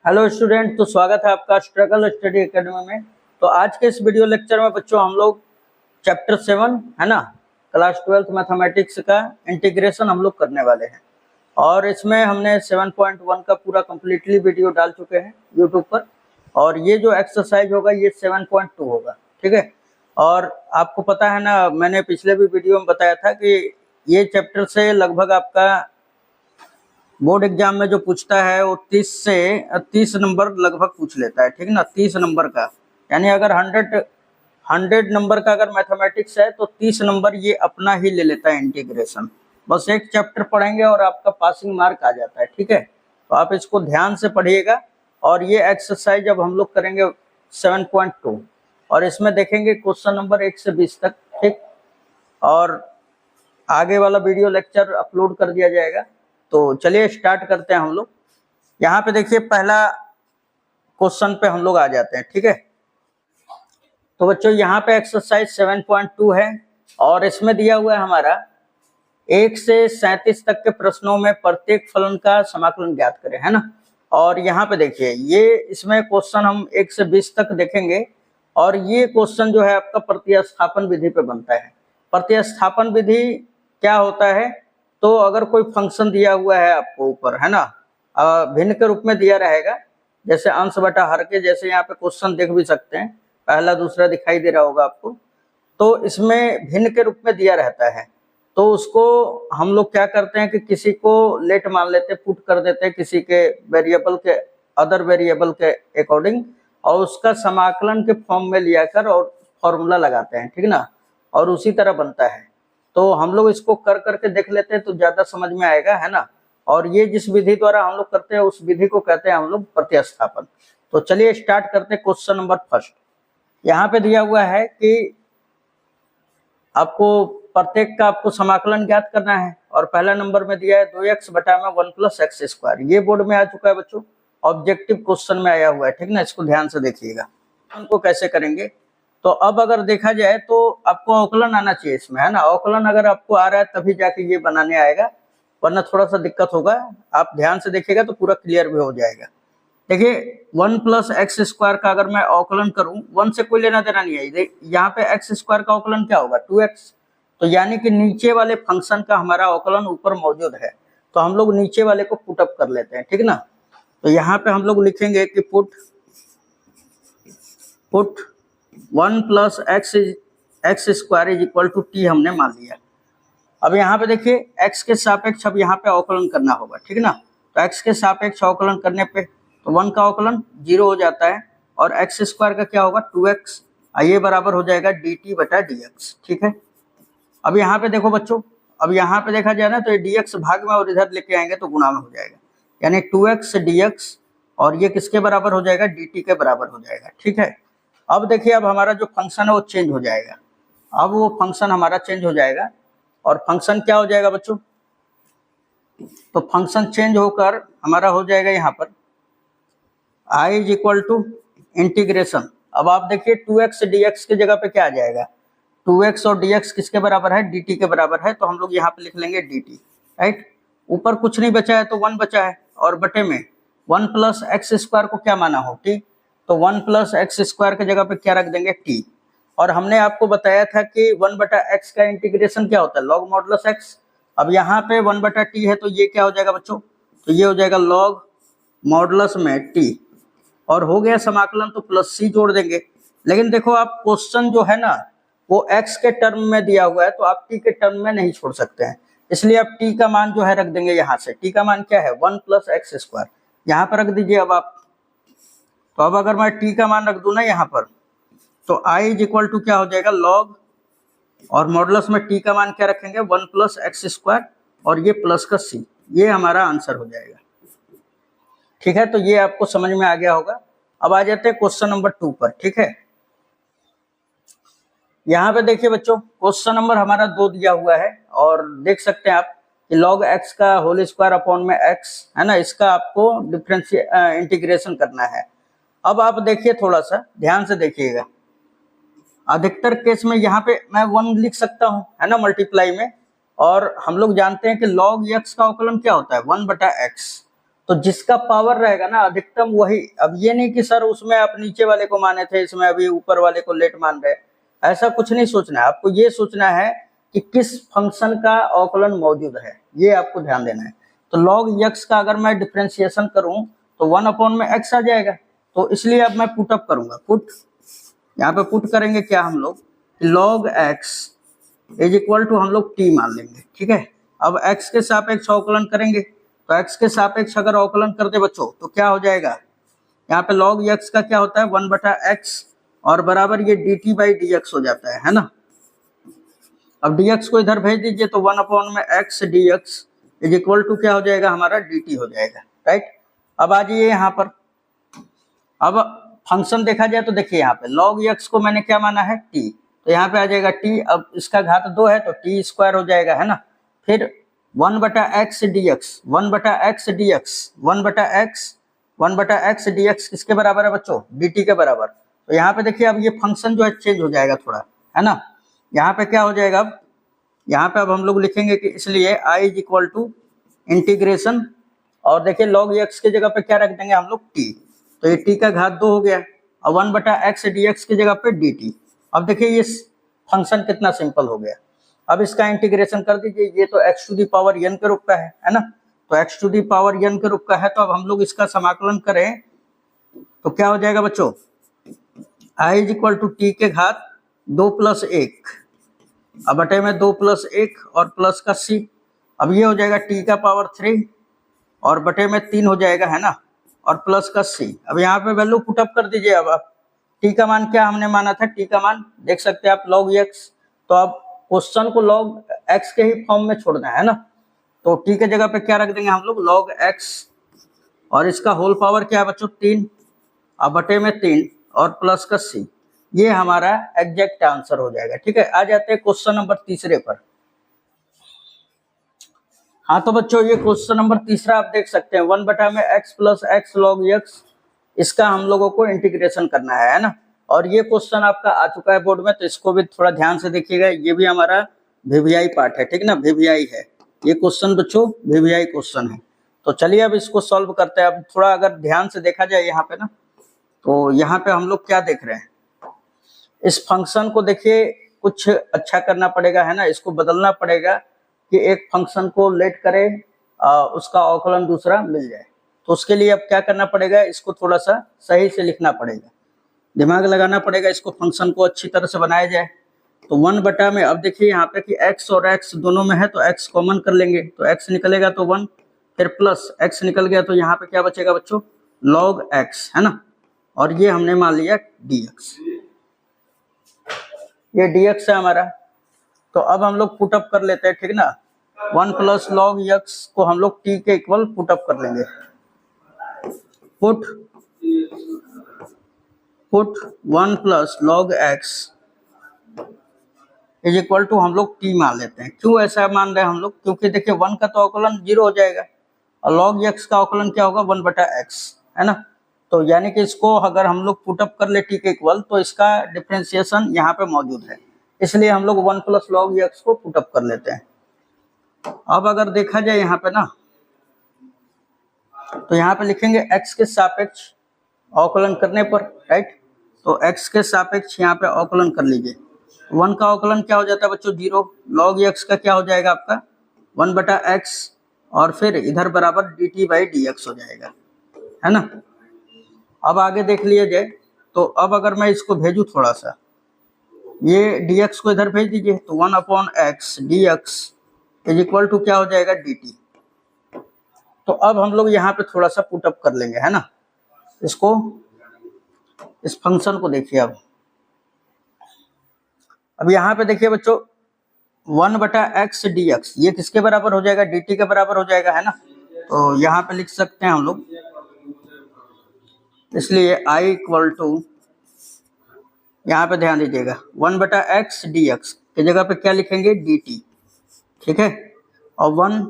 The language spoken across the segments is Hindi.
हेलो स्टूडेंट, तो स्वागत है आपका स्ट्रगल स्टडी एकेडमी में। तो आज के इस वीडियो लेक्चर में बच्चों हम लोग चैप्टर 7 है ना, क्लास 12th मैथमेटिक्स का इंटीग्रेशन हम लोग करने वाले हैं। और इसमें हमने 7.1 का पूरा कंप्लीटली वीडियो डाल चुके हैं यूट्यूब पर। और ये जो एक्सरसाइज होगा ये 7.2 होगा, ठीक है। और आपको पता है ना, मैंने पिछले भी वीडियो में बताया था कि ये चैप्टर से लगभग आपका बोर्ड एग्जाम में जो पूछता है वो 30 से 30 नंबर लगभग पूछ लेता है, ठीक है ना। 30 नंबर का यानी अगर 100 नंबर का अगर मैथमेटिक्स है तो 30 नंबर ये अपना ही ले लेता है इंटीग्रेशन। बस एक चैप्टर पढ़ेंगे और आपका पासिंग मार्क आ जाता है, ठीक है। तो आप इसको ध्यान से पढ़िएगा। और ये एक्सरसाइज अब हम लोग करेंगे 7.2 और इसमें देखेंगे क्वेश्चन नंबर 1 से 20 तक, ठीक। और आगे वाला वीडियो लेक्चर अपलोड कर दिया जाएगा। तो चलिए स्टार्ट करते हैं हम लोग। यहाँ पे देखिए पहला क्वेश्चन पे हम लोग आ जाते हैं, ठीक है। तो बच्चों यहाँ पे एक्सरसाइज 7.2 है और इसमें दिया हुआ है हमारा 1 से 37 तक के प्रश्नों में प्रत्येक फलन का समाकलन ज्ञात करें, है ना। और यहाँ पे देखिए ये इसमें क्वेश्चन हम 1 से 20 तक देखेंगे। और ये क्वेश्चन जो है आपका प्रतिस्थापन विधि पे बनता है। प्रतिस्थापन विधि क्या होता है, तो अगर कोई फंक्शन दिया हुआ है आपको ऊपर, है ना, भिन्न के रूप में दिया रहेगा, जैसे अंश बटा हर के, जैसे यहाँ पे क्वेश्चन देख भी सकते हैं, पहला दूसरा दिखाई दे रहा होगा आपको। तो इसमें भिन्न के रूप में दिया रहता है, तो उसको हम लोग क्या करते हैं कि किसी को लेट मान लेते हैं, पुट कर देते हैं किसी के वेरिएबल के अदर वेरिएबल के अकॉर्डिंग, और उसका समाकलन के फॉर्म में लिया कर और फॉर्मूला लगाते हैं, ठीक ना। और उसी तरह बनता है। तो हम लोग इसको कर करके देख लेते हैं तो ज्यादा समझ में आएगा, है ना। और ये जिस विधि द्वारा हम लोग करते हैं उस विधि को कहते हैं हम लोग प्रतिस्थापन। तो चलिए स्टार्ट करते हैं क्वेश्चन नंबर फर्स्ट। यहाँ पे दिया हुआ है कि आपको प्रत्येक का आपको समाकलन ज्ञात करना है और पहला नंबर में दिया है 2x बटा में 1 + x²। ये बोर्ड में आ चुका है बच्चों, ऑब्जेक्टिव क्वेश्चन में आया हुआ है, ठीक ना। इसको ध्यान से देखिएगा उनको कैसे करेंगे। तो अब अगर देखा जाए तो आपको अवकलन आना चाहिए इसमें, है ना। अवकलन अगर आपको आ रहा है तभी जाके ये बनाने आएगा, वरना थोड़ा सा दिक्कत होगा। आप ध्यान से देखिएगा तो पूरा क्लियर भी हो जाएगा। देखिए 1 + x² का अगर मैं अवकलन करूं, 1 से कोई लेना देना नहीं है। यहाँ पे x² का अवकलन क्या होगा, 2x। तो यानी कि नीचे वाले फंक्शन का हमारा अवकलन ऊपर मौजूद है, तो हम लोग नीचे वाले को पुट अप कर लेते हैं, ठीक ना। तो यहाँ पे हम लोग लिखेंगे कि पुट 1 + x² = t हमने मान लिया। अब यहाँ पे देखिए x के सापेक्ष अब यहाँ पे अवकलन करना होगा, ठीक ना। तो x के सापेक्ष अवकलन करने पे तो 1 का अवकलन 0 हो जाता है और x² का क्या होगा 2x, ये बराबर हो जाएगा dt बटा dx, ठीक है। अब यहाँ पे देखो बच्चों, अब यहाँ पे देखा जाए ना तो ये dx भाग में और इधर लेके आएंगे तो गुणा में हो जाएगा, यानी 2x dx, और ये किसके बराबर हो जाएगा, dt के बराबर हो जाएगा, ठीक है। अब देखिए अब हमारा जो फंक्शन है वो चेंज हो जाएगा। अब वो फंक्शन हमारा चेंज हो जाएगा और फंक्शन क्या हो जाएगा बच्चों, तो फंक्शन चेंज होकर हमारा हो जाएगा यहाँ पर I = इंटीग्रेशन। अब आप देखिए 2x dx की जगह पे क्या आ जाएगा, 2x और dx किसके बराबर है, dt के बराबर है। तो हम लोग यहाँ पे लिख लेंगे dt, राइट। ऊपर कुछ नहीं बचा है तो 1 बचा है, और बटे में 1 + x² को क्या माना हो, t। तो 1 + x² की जगह पे क्या रख देंगे, t। और हमने आपको बताया था कि 1/x का इंटीग्रेशन क्या होता है, log मॉडुलस x। अब यहाँ पे 1/t है तो ये क्या हो जाएगा बच्चों, तो ये हो जाएगा log मॉडुलस में t। और हो गया समाकलन तो +c जोड़ देंगे। लेकिन देखो आप क्वेश्चन जो है ना वो x के टर्म में दिया हुआ है, तो आप t के टर्म में नहीं छोड़ सकते हैं, इसलिए आप t का मान जो है रख देंगे यहाँ से। t का मान क्या है 1 + x², यहाँ पर रख दीजिए। अब आप तो अब अगर मैं t का मान रख दूं ना यहाँ पर, तो I = क्या हो जाएगा log, और मॉडुलस में t का मान क्या रखेंगे 1 + x² और ये प्लस का c, ये हमारा आंसर हो जाएगा, ठीक है। तो ये आपको समझ में आ गया होगा। अब आ जाते हैं क्वेश्चन नंबर 2 पर, ठीक है। यहाँ पे देखिए बच्चों क्वेश्चन नंबर हमारा 2 दिया हुआ है और देख सकते हैं आप कि log x का होल स्क्वायर अपॉन में x, है ना, इसका आपको इंटीग्रेशन करना है। अब आप देखिए थोड़ा सा ध्यान से देखिएगा, अधिकतर केस में यहाँ पे मैं 1 लिख सकता हूँ, है ना, मल्टीप्लाई में। और हम लोग जानते हैं कि log x का अवकलन क्या होता है 1/x, तो जिसका पावर रहेगा ना अधिकतम वही, अब ये नहीं कि सर उसमें आप नीचे वाले को माने थे, इसमें अभी ऊपर वाले को लेट मान रहे, ऐसा कुछ नहीं सोचना है। आपको ये सोचना है कि किस फंक्शन का अवकलन मौजूद है, ये आपको ध्यान देना है। तो log x का अगर मैं डिफरेंशिएशन करूं तो 1 में x आ जाएगा, तो इसलिए अब मैं पुट अप करूंगा। पुट, यहाँ पे पुट करेंगे क्या हम लोग, log x is equal to हम लोग t मान लेंगे, ठीक है। अब x के सापेक्ष अवकलन करेंगे, तो x के सापेक्ष अगर अवकलन करते बच्चों तो क्या हो जाएगा, यहाँ पे log x का क्या होता है 1/x और बराबर ये dt/dx हो जाता है ना। अब dx को इधर भेज दीजिए तो 1/x dx is equal to क्या हो जाएगा हमारा dt हो जाएगा, राइट। अब आ जाइए यहाँ पर, अब फंक्शन देखा जाए तो देखिए यहाँ पे log x को मैंने क्या माना है t, तो यहाँ पे आ जाएगा t, अब इसका घात 2 है तो t स्क्वायर हो जाएगा, है ना। फिर 1/x dx 1/x dx 1/x dx किसके बराबर है बच्चों, dt के बराबर। तो यहाँ पे देखिए अब ये फंक्शन जो है चेंज हो जाएगा थोड़ा, है ना। यहाँ पे क्या हो जाएगा, अब यहाँ पे अब हम लोग लिखेंगे कि इसलिए i is equal to integration, और देखिए log x की जगह पे क्या रख देंगे हम लोग t, तो ये t का घात 2 हो गया, और 1/x dx की जगह पे dt। अब देखिए ये फंक्शन कितना सिंपल हो गया। अब इसका इंटीग्रेशन कर दीजिए, ये तो x to the power n के रूप का है ना, तो x to the power n के रूप का है, तो अब हम लोग इसका समाकलन करें तो क्या हो जाएगा बच्चों, i is equal to t के घात 2 + 1, अब बटे में 2 + 1 और प्लस का c, अब ये हो जाएगा t का पावर 3 और बटे में 3 हो जाएगा, है ना, और प्लस का c। अब यहाँ पे वैल्यू पुटअप कर दीजिए। अब t का मान क्या हमने माना था, t का मान देख सकते हैं आप log x, तो अब क्वेश्चन को log x के ही फॉर्म में छोड़ना है ना, तो t के जगह पे क्या रख देंगे हम लोग log x, और इसका होल पावर क्या है बच्चों 3, अब बटे में 3 और प्लस का c, ये हमारा एग्जैक्ट आंसर हो जाएगा, ठीक है। आ जाते हैं क्वेश्चन नंबर तीसरे पर। हाँ तो बच्चों ये क्वेश्चन नंबर तीसरा आप देख सकते हैं, 1/x + x log x, इसका हम लोगों को इंटीग्रेशन करना है ना। और ये क्वेश्चन आपका आ चुका है बोर्ड में, तो इसको भी थोड़ा ध्यान से देखिएगा, ये भी हमारा वीवीआई पार्ट है, ठीक ना, वीवीआई है ये क्वेश्चन बच्चों, वीवीआई क्वेश्चन है। तो चलिए अब इसको सॉल्व करते हैं। अब थोड़ा अगर ध्यान से देखा जाए यहाँ पे ना, तो यहाँ पे हम लोग क्या देख रहे हैं, इस फंक्शन को देखिए कुछ अच्छा करना पड़ेगा, है ना, इसको बदलना पड़ेगा कि एक फंक्शन को लेट करे उसका अवकलन दूसरा मिल जाए। तो उसके लिए अब क्या करना पड़ेगा, इसको थोड़ा सा सही से लिखना पड़ेगा, दिमाग लगाना पड़ेगा, इसको फंक्शन को अच्छी तरह से बनाया जाए। तो 1 में अब देखिए यहाँ पे कि x और x दोनों में है, तो x कॉमन कर लेंगे, तो x निकलेगा तो 1, फिर प्लस x निकल गया, तो यहाँ पे क्या बचेगा बच्चों log x, है ना, और ये हमने मान लिया dx, ये dx है हमारा। तो अब हम लोग पुटअप कर लेते हैं, ठीक ना, 1 + log x को हम लोग t के इक्वल पुटअप कर लेंगे। Put 1 + log x is equal to हम लोग t मान लेते हैं। क्यों ऐसा मान रहे हैं हम लोग, क्योंकि देखिए 1 का तो अवकलन 0 हो जाएगा और log x का अवकलन क्या होगा 1/x, है ना। तो यानी कि इसको अगर हम लोग पुटअप कर ले t के इक्वल, तो इसका डिफरेंशिएशन यहाँ पे मौजूद है, इसलिए हम लोग 1 + log x को पुटअप कर लेते हैं। अब अगर देखा जाए यहाँ पे ना, तो यहाँ पे लिखेंगे x के सापेक्ष अवकलन करने पर, राइट, तो x के सापेक्ष यहाँ पे अवकलन कर लीजिए। 1 का अवकलन क्या हो जाता है बच्चों 0, log x का क्या हो जाएगा आपका 1/x, और फिर इधर बराबर dt/dx हो जाएगा, है ना। अब आगे देख लिया जाए, तो अब अगर मैं इसको भेजूं थोड़ा सा, ये dx को इधर भेज दीजिए, तो 1/x dx is equal to क्या हो जाएगा dt। तो अब हम लोग यहाँ पे थोड़ा सा पुटअप कर लेंगे, है ना, इसको, इस फंक्शन को देखिए। अब यहाँ पे देखिए बच्चों 1/x dx ये किसके बराबर हो जाएगा, dt के बराबर हो जाएगा, है ना। तो यहाँ पे लिख सकते हैं हम लोग, इसलिए i इक्वल टू, यहाँ पे ध्यान दीजिएगा 1/x dx की जगह पे क्या लिखेंगे dt, ठीक है, और 1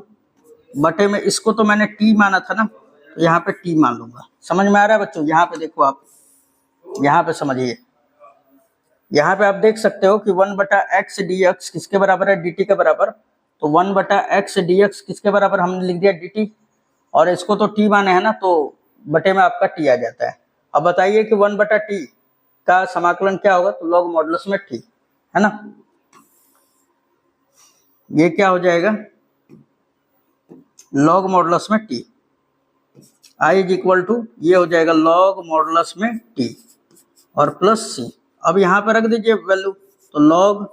बटे में इसको तो मैंने t माना था ना, तो यहाँ पे t मान लूंगा। समझ में आ रहा है बच्चों, यहाँ पे देखो आप, यहाँ पे समझिए, यहाँ पे आप देख सकते हो कि 1/x dx किसके बराबर है dt के बराबर, तो 1/x dx किसके बराबर हमने लिख दिया dt, और इसको तो टी माने है ना, तो बटे में आपका टी आ जाता है। अब बताइए कि 1/t का समाकलन क्या होगा, तो लॉग मॉडुलस में टी, है ना। ये क्या हो जाएगा, लॉग मॉडुलस में t, i is equal to, ये हो जाएगा लॉग मॉडुलस में टी और प्लस सी। अब यहाँ पे रख दीजिए वैल्यू, तो लॉग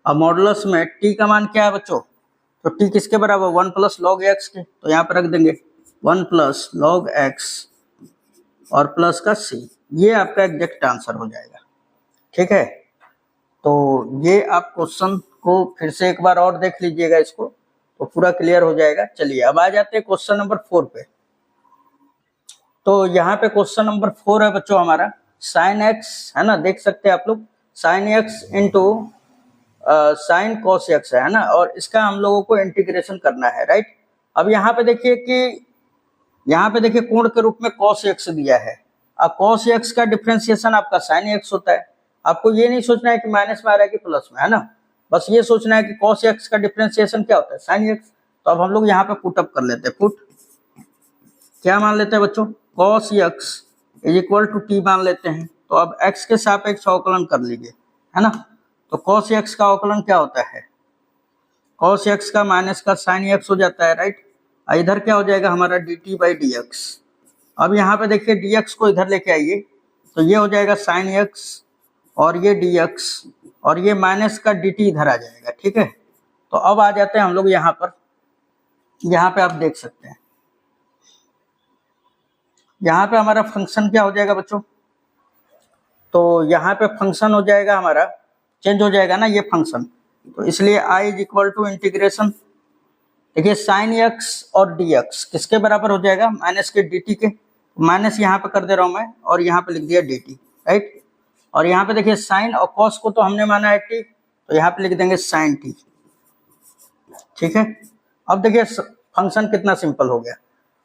मॉडुलस में टी का मान क्या है बच्चों, तो टी किसके बराबर, 1 प्लस लॉग एक्स के, तो यहाँ पे रख देंगे 1 प्लस लॉग एक्स और प्लस का सी, ये आपका एग्जैक्ट आंसर हो जाएगा। ठीक है, तो ये आप क्वेश्चन को फिर से एक बार और देख लीजिएगा इसको, तो पूरा क्लियर हो जाएगा। चलिए अब आ जाते हैं क्वेश्चन नंबर 4 पे। तो यहाँ पे क्वेश्चन नंबर 4 है बच्चों हमारा साइन एक्स, है ना, देख सकते हैं आप लोग, sine x into sine cos x है ना, और इसका हम लोगों को इंटीग्रेशन करना है, राइट। अब यहाँ पे देखिए कि यहाँ पे देखिए कोण के रूप में कॉस एक्स दिया है। अब कॉस एक्स का डिफरेंशिएशन आपका साइन एक्स होता है। आपको ये नहीं सोचना है कि माइनस में आ रहा है कि प्लस में, है ना, बस ये सोचना है कि कॉस एक्स का डिफरेंशिएशन क्या होता है, साइन एक्स। तो अब हम लोग यहाँ पे पुट अप कर लेते हैं, पुट क्या मान लेते हैं बच्चों, cos x is equal to t मान लेते हैं। तो अब एक्स के सापेक्ष अवकलन कर लीजिए, है ना। तो कॉस एक्स का अवकलन क्या होता है, कॉस एक्स का माइनस का साइन एक्स हो जाता है, राइट। इधर क्या हो जाएगा हमारा D T by D x. अब यहाँ पे देखिए डी एक्स को इधर लेके आइए, तो ये हो जाएगा साइन एक्स और ये डी एक्स और ये माइनस का डी टी इधर आ जाएगा। ठीक है, तो अब आ जाते हैं हम लोग यहाँ पर, यहाँ पे आप देख सकते हैं, यहाँ पे हमारा फंक्शन क्या हो जाएगा बच्चों, तो यहाँ पे फंक्शन हो जाएगा हमारा, चेंज हो जाएगा ना ये फंक्शन, तो इसलिए आई इज इक्वल टू इंटीग्रेशन, देखिए साइन एक्स और डी एक्स किसके बराबर हो जाएगा, माइनस के डी टी के, माइनस यहाँ पे कर दे रहा हूँ मैं और यहाँ पे लिख दिया डी टी, राइट। और यहाँ पे देखिए साइन और कॉस को तो हमने माना है टी, तो यहाँ पे लिख देंगे साइन टी। ठीक है, अब देखिए फंक्शन कितना सिंपल हो गया।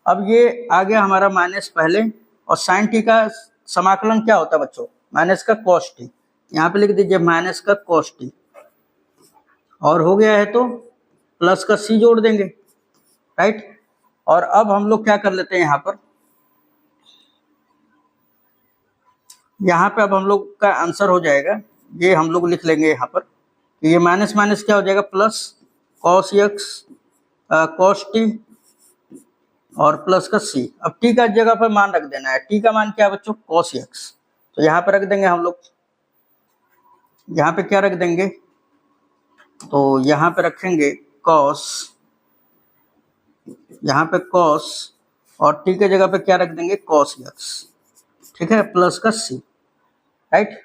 अब ये आ गया हमारा माइनस पहले, और साइन टी का समाकलन क्या होता है बच्चों, माइनस का कॉस टी, यहाँ पे लिख दीजिए माइनस का कॉस टी, और हो गया है तो प्लस का सी जोड़ देंगे, राइट। और अब हम लोग क्या कर लेते हैं यहाँ पर, यहाँ पे अब हम लोग का आंसर हो जाएगा, ये हम लोग लिख लेंगे यहाँ पर, ये माइनस माइनस क्या हो जाएगा plus cos x cos T और प्लस का सी। अब टी का जगह पर मान रख देना है, टी का मान क्या है बच्चों, कॉस एक्स, तो यहाँ पे रख देंगे हम लोग, यहाँ पे क्या रख देंगे, तो यहाँ पे रखेंगे कॉस, यहाँ पे कॉस और टी के जगह पे क्या रख देंगे कॉस एक्स। ठीक है, प्लस का सी, राइट।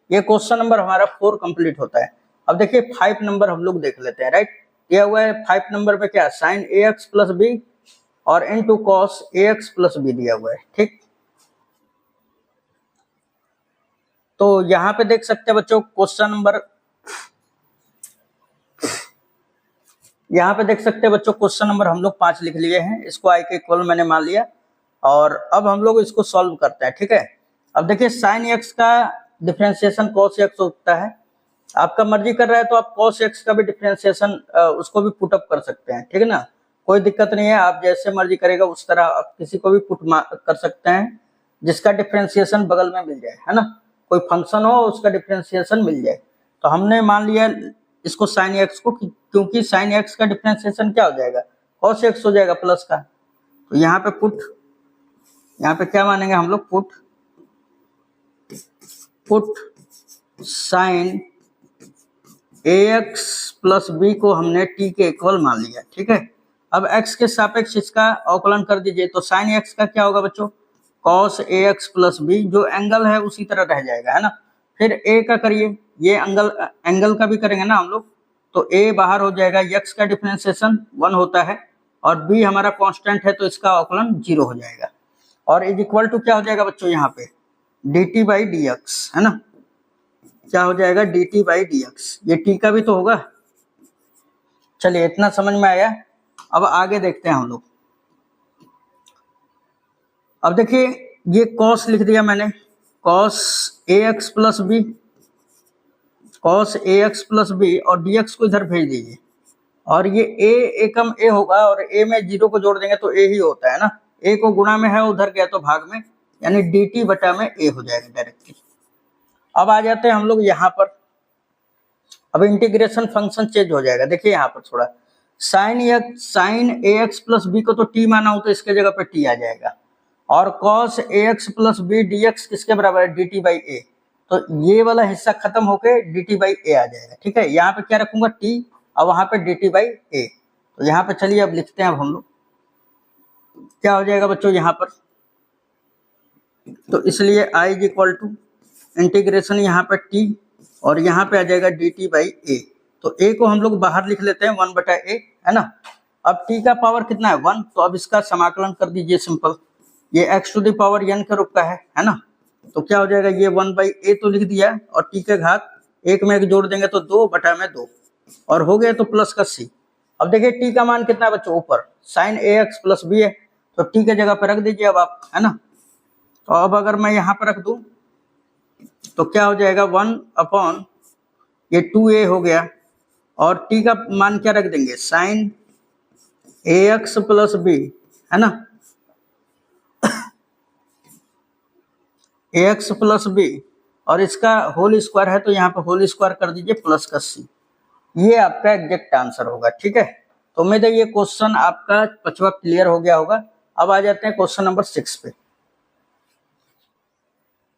ये क्वेश्चन नंबर हमारा 4 कंप्लीट होता है। अब देखिए 5 नंबर हम लोग देख लेते हैं, राइट। दिया हुआ है 5 नंबर पे क्या, साइन ए एक्स प्लस बी और into cos a x plus B दिया हुआ है। ठीक, तो यहाँ पे देख सकते हैं बच्चों क्वेश्चन नंबर, यहाँ पे देख सकते हैं बच्चों क्वेश्चन नंबर हम लोग 5 लिख लिए हैं, इसको आई के इक्वल मैंने मान लिया, और अब हम लोग इसको सॉल्व करते हैं। ठीक है, अब देखिए साइन एक्स का डिफरेंशिएशन कॉस एक्स होता है, आपका मर्जी कर रहा है तो आप कॉस एक्स का भी डिफरेंशिएशन उसको भी पुट अप कर सकते हैं। ठीक है ना, कोई दिक्कत नहीं है, आप जैसे मर्जी करेगा उस तरह आप किसी को भी पुट कर सकते हैं जिसका डिफरेंशिएशन बगल में मिल जाए, है ना, कोई फंक्शन हो उसका डिफरेंशिएशन मिल जाए। तो हमने मान लिया इसको साइन एक्स को, क्योंकि साइन एक्स का डिफरेंशिएशन क्या हो जाएगा, कॉस एक्स हो जाएगा प्लस का, तो यहाँ पे पुट, यहाँ पे क्या मानेंगे हम लोग, पुट साइन ए एक्स प्लस बी को हमने टी के इक्वल मान लिया। ठीक है, अब x के सापेक्ष इसका अवकलन कर दीजिए, तो साइन एक्स का क्या होगा बच्चों, cos a x plus B, जो एंगल है उसी तरह रह जाएगा, है ना। फिर a का करिए, ये एंगल का भी करेंगे ना हम लोग, तो a बाहर हो जाएगा, x का डिफरेंशिएशन 1 होता है और b हमारा कांस्टेंट है तो इसका अवकलन 0 हो जाएगा, और इज इक्वल टू क्या हो जाएगा बच्चों यहाँ पे dt बाई डी एक्स, है ना, क्या हो जाएगा dt बाई डी एक्स, ये t का भी तो होगा। चलिए इतना समझ में आया, अब आगे देखते हैं हम लोग। अब देखिए ये cos लिख दिया मैंने, cos ax plus b, cos ax plus b, और dx को इधर भेज दीजिए, और ये ए एकम ए होगा, और ए में 0 को जोड़ देंगे तो ए ही होता है ना, ए को गुणा में है उधर गया तो भाग में, यानी dt बटा में ए हो जाएगा डायरेक्टली। अब आ जाते हैं हम लोग यहाँ पर, अब इंटीग्रेशन फंक्शन चेंज हो जाएगा। देखिए यहाँ पर थोड़ा साइन ए एक्स प्लस बी को तो टी माना हो तो इसके जगह पे टी आ जाएगा, और cos a x plus b d x किसके बराबर है, डी टी बाई ए, तो ये वाला हिस्सा खत्म होके डी टी बाई ए आ जाएगा। ठीक है, यहाँ पे क्या रखूंगा टी, और वहां पे डी टी बाई ए। तो यहाँ पे चलिए अब लिखते हैं, अब हम लोग क्या हो जाएगा बच्चों यहाँ पर, तो इसलिए आई इज इक्वल टू इंटीग्रेशन यहाँ पे टी, और यहाँ पे आ जाएगा डी टी बाई ए। तो ए को हम लोग बाहर लिख लेते हैं 1 बटा ए, है ना। अब टी का पावर कितना है 1, तो अब इसका समाकलन कर दीजिए सिंपल, ये x to the power n के रूप का है ना। तो क्या हो जाएगा, ये 1 बाई ए तो लिख दिया, और टी के घात एक में एक जोड़ देंगे तो 2 बटा में 2, और हो गया तो प्लस का c। अब देखिए टी का मान कितना है बच्चों, ऊपर साइन ए एक्स प्लस बी है, तो टी के जगह पर रख दीजिए अब आप, है ना। तो अब अगर मैं यहाँ पर रख दूं तो क्या हो जाएगा 1 अपॉन ये 2a हो गया, और टी का मान क्या रख देंगे, साइन ए एक्स प्लस बी, है ना, ए एक्स प्लस बी, और इसका होल स्क्वायर है तो यहाँ पे होल स्क्वायर कर दीजिए प्लस का c। ये आपका एग्जैक्ट आंसर होगा। ठीक है, तो उम्मीद है ये क्वेश्चन आपका 5वां क्लियर हो गया होगा। अब आ जाते हैं क्वेश्चन नंबर 6 पे।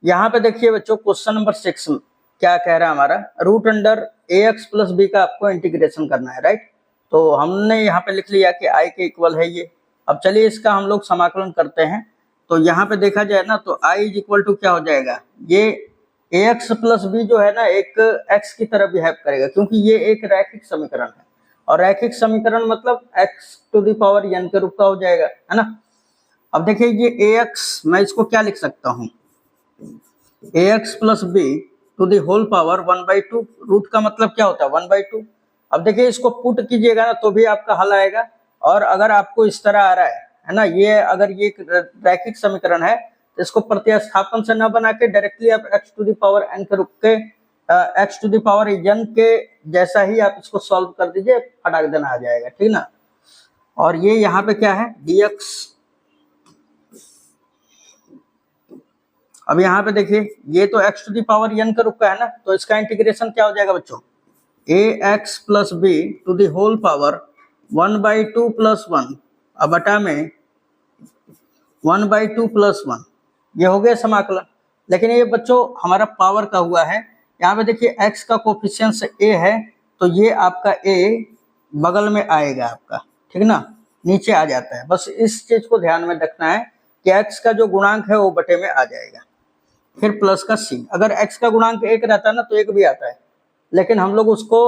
यहाँ पे देखिए बच्चों क्वेश्चन नंबर 6 क्या कह रहा है हमारा, रूट अंडर ए एक्स प्लस बी का आपको इंटीग्रेशन करना है, राइट। तो हमने यहाँ पे लिख लिया कि आई के इक्वल है ये। अब चलिए इसका हम लोग समाकलन करते हैं। तो यहाँ पे देखा जाए ना तो आई इज इक्वल टू क्या हो जाएगा, ये ए एक्स प्लस बी जो है ना एक एक्स की तरह बिहेव करेगा, क्योंकि ये एक रैखिक समीकरण है, और रैखिक समीकरण मतलब x to the power n के रूप का हो जाएगा, है ना। अब देखिए ये ए एक्स, मैं इसको क्या लिख सकता हूँ, a x plus b to the whole power 1/2, root का मतलब क्या होता है 1/2। अब देखिए इसको पुट कीजिएगा ना तो भी आपका हल आएगा, और अगर आपको इस तरह आ रहा है ना, ये अगर ये रैखिक समीकरण है तो इसको प्रतिस्थापन से न बना के डायरेक्टली आप x to the power n के रूप के x to the power n के जैसा ही आप इसको सॉल्व कर दीजिए, फटाक देना आ जाएगा, ठीक ना। और ये यहाँ पे क्या है dx। अब यहाँ पे देखिए ये तो x to the power n के रूप का है ना, तो इसका इंटीग्रेशन क्या हो जाएगा बच्चों, ax plus b to the whole power 1/2 plus 1 अब बटा में 1/2 प्लस 1, ये हो गया समाकलन। लेकिन ये बच्चों हमारा पावर का हुआ है, यहाँ पे देखिए x का कोफिशिएंट a है, तो ये आपका a बगल में आएगा आपका, ठीक ना, नीचे आ जाता है। बस इस चीज को ध्यान में रखना है कि x का जो गुणांक है वो बटे में आ जाएगा, फिर प्लस का c। अगर x का गुणांक 1 रहता है ना तो 1 भी आता है, लेकिन हम लोग उसको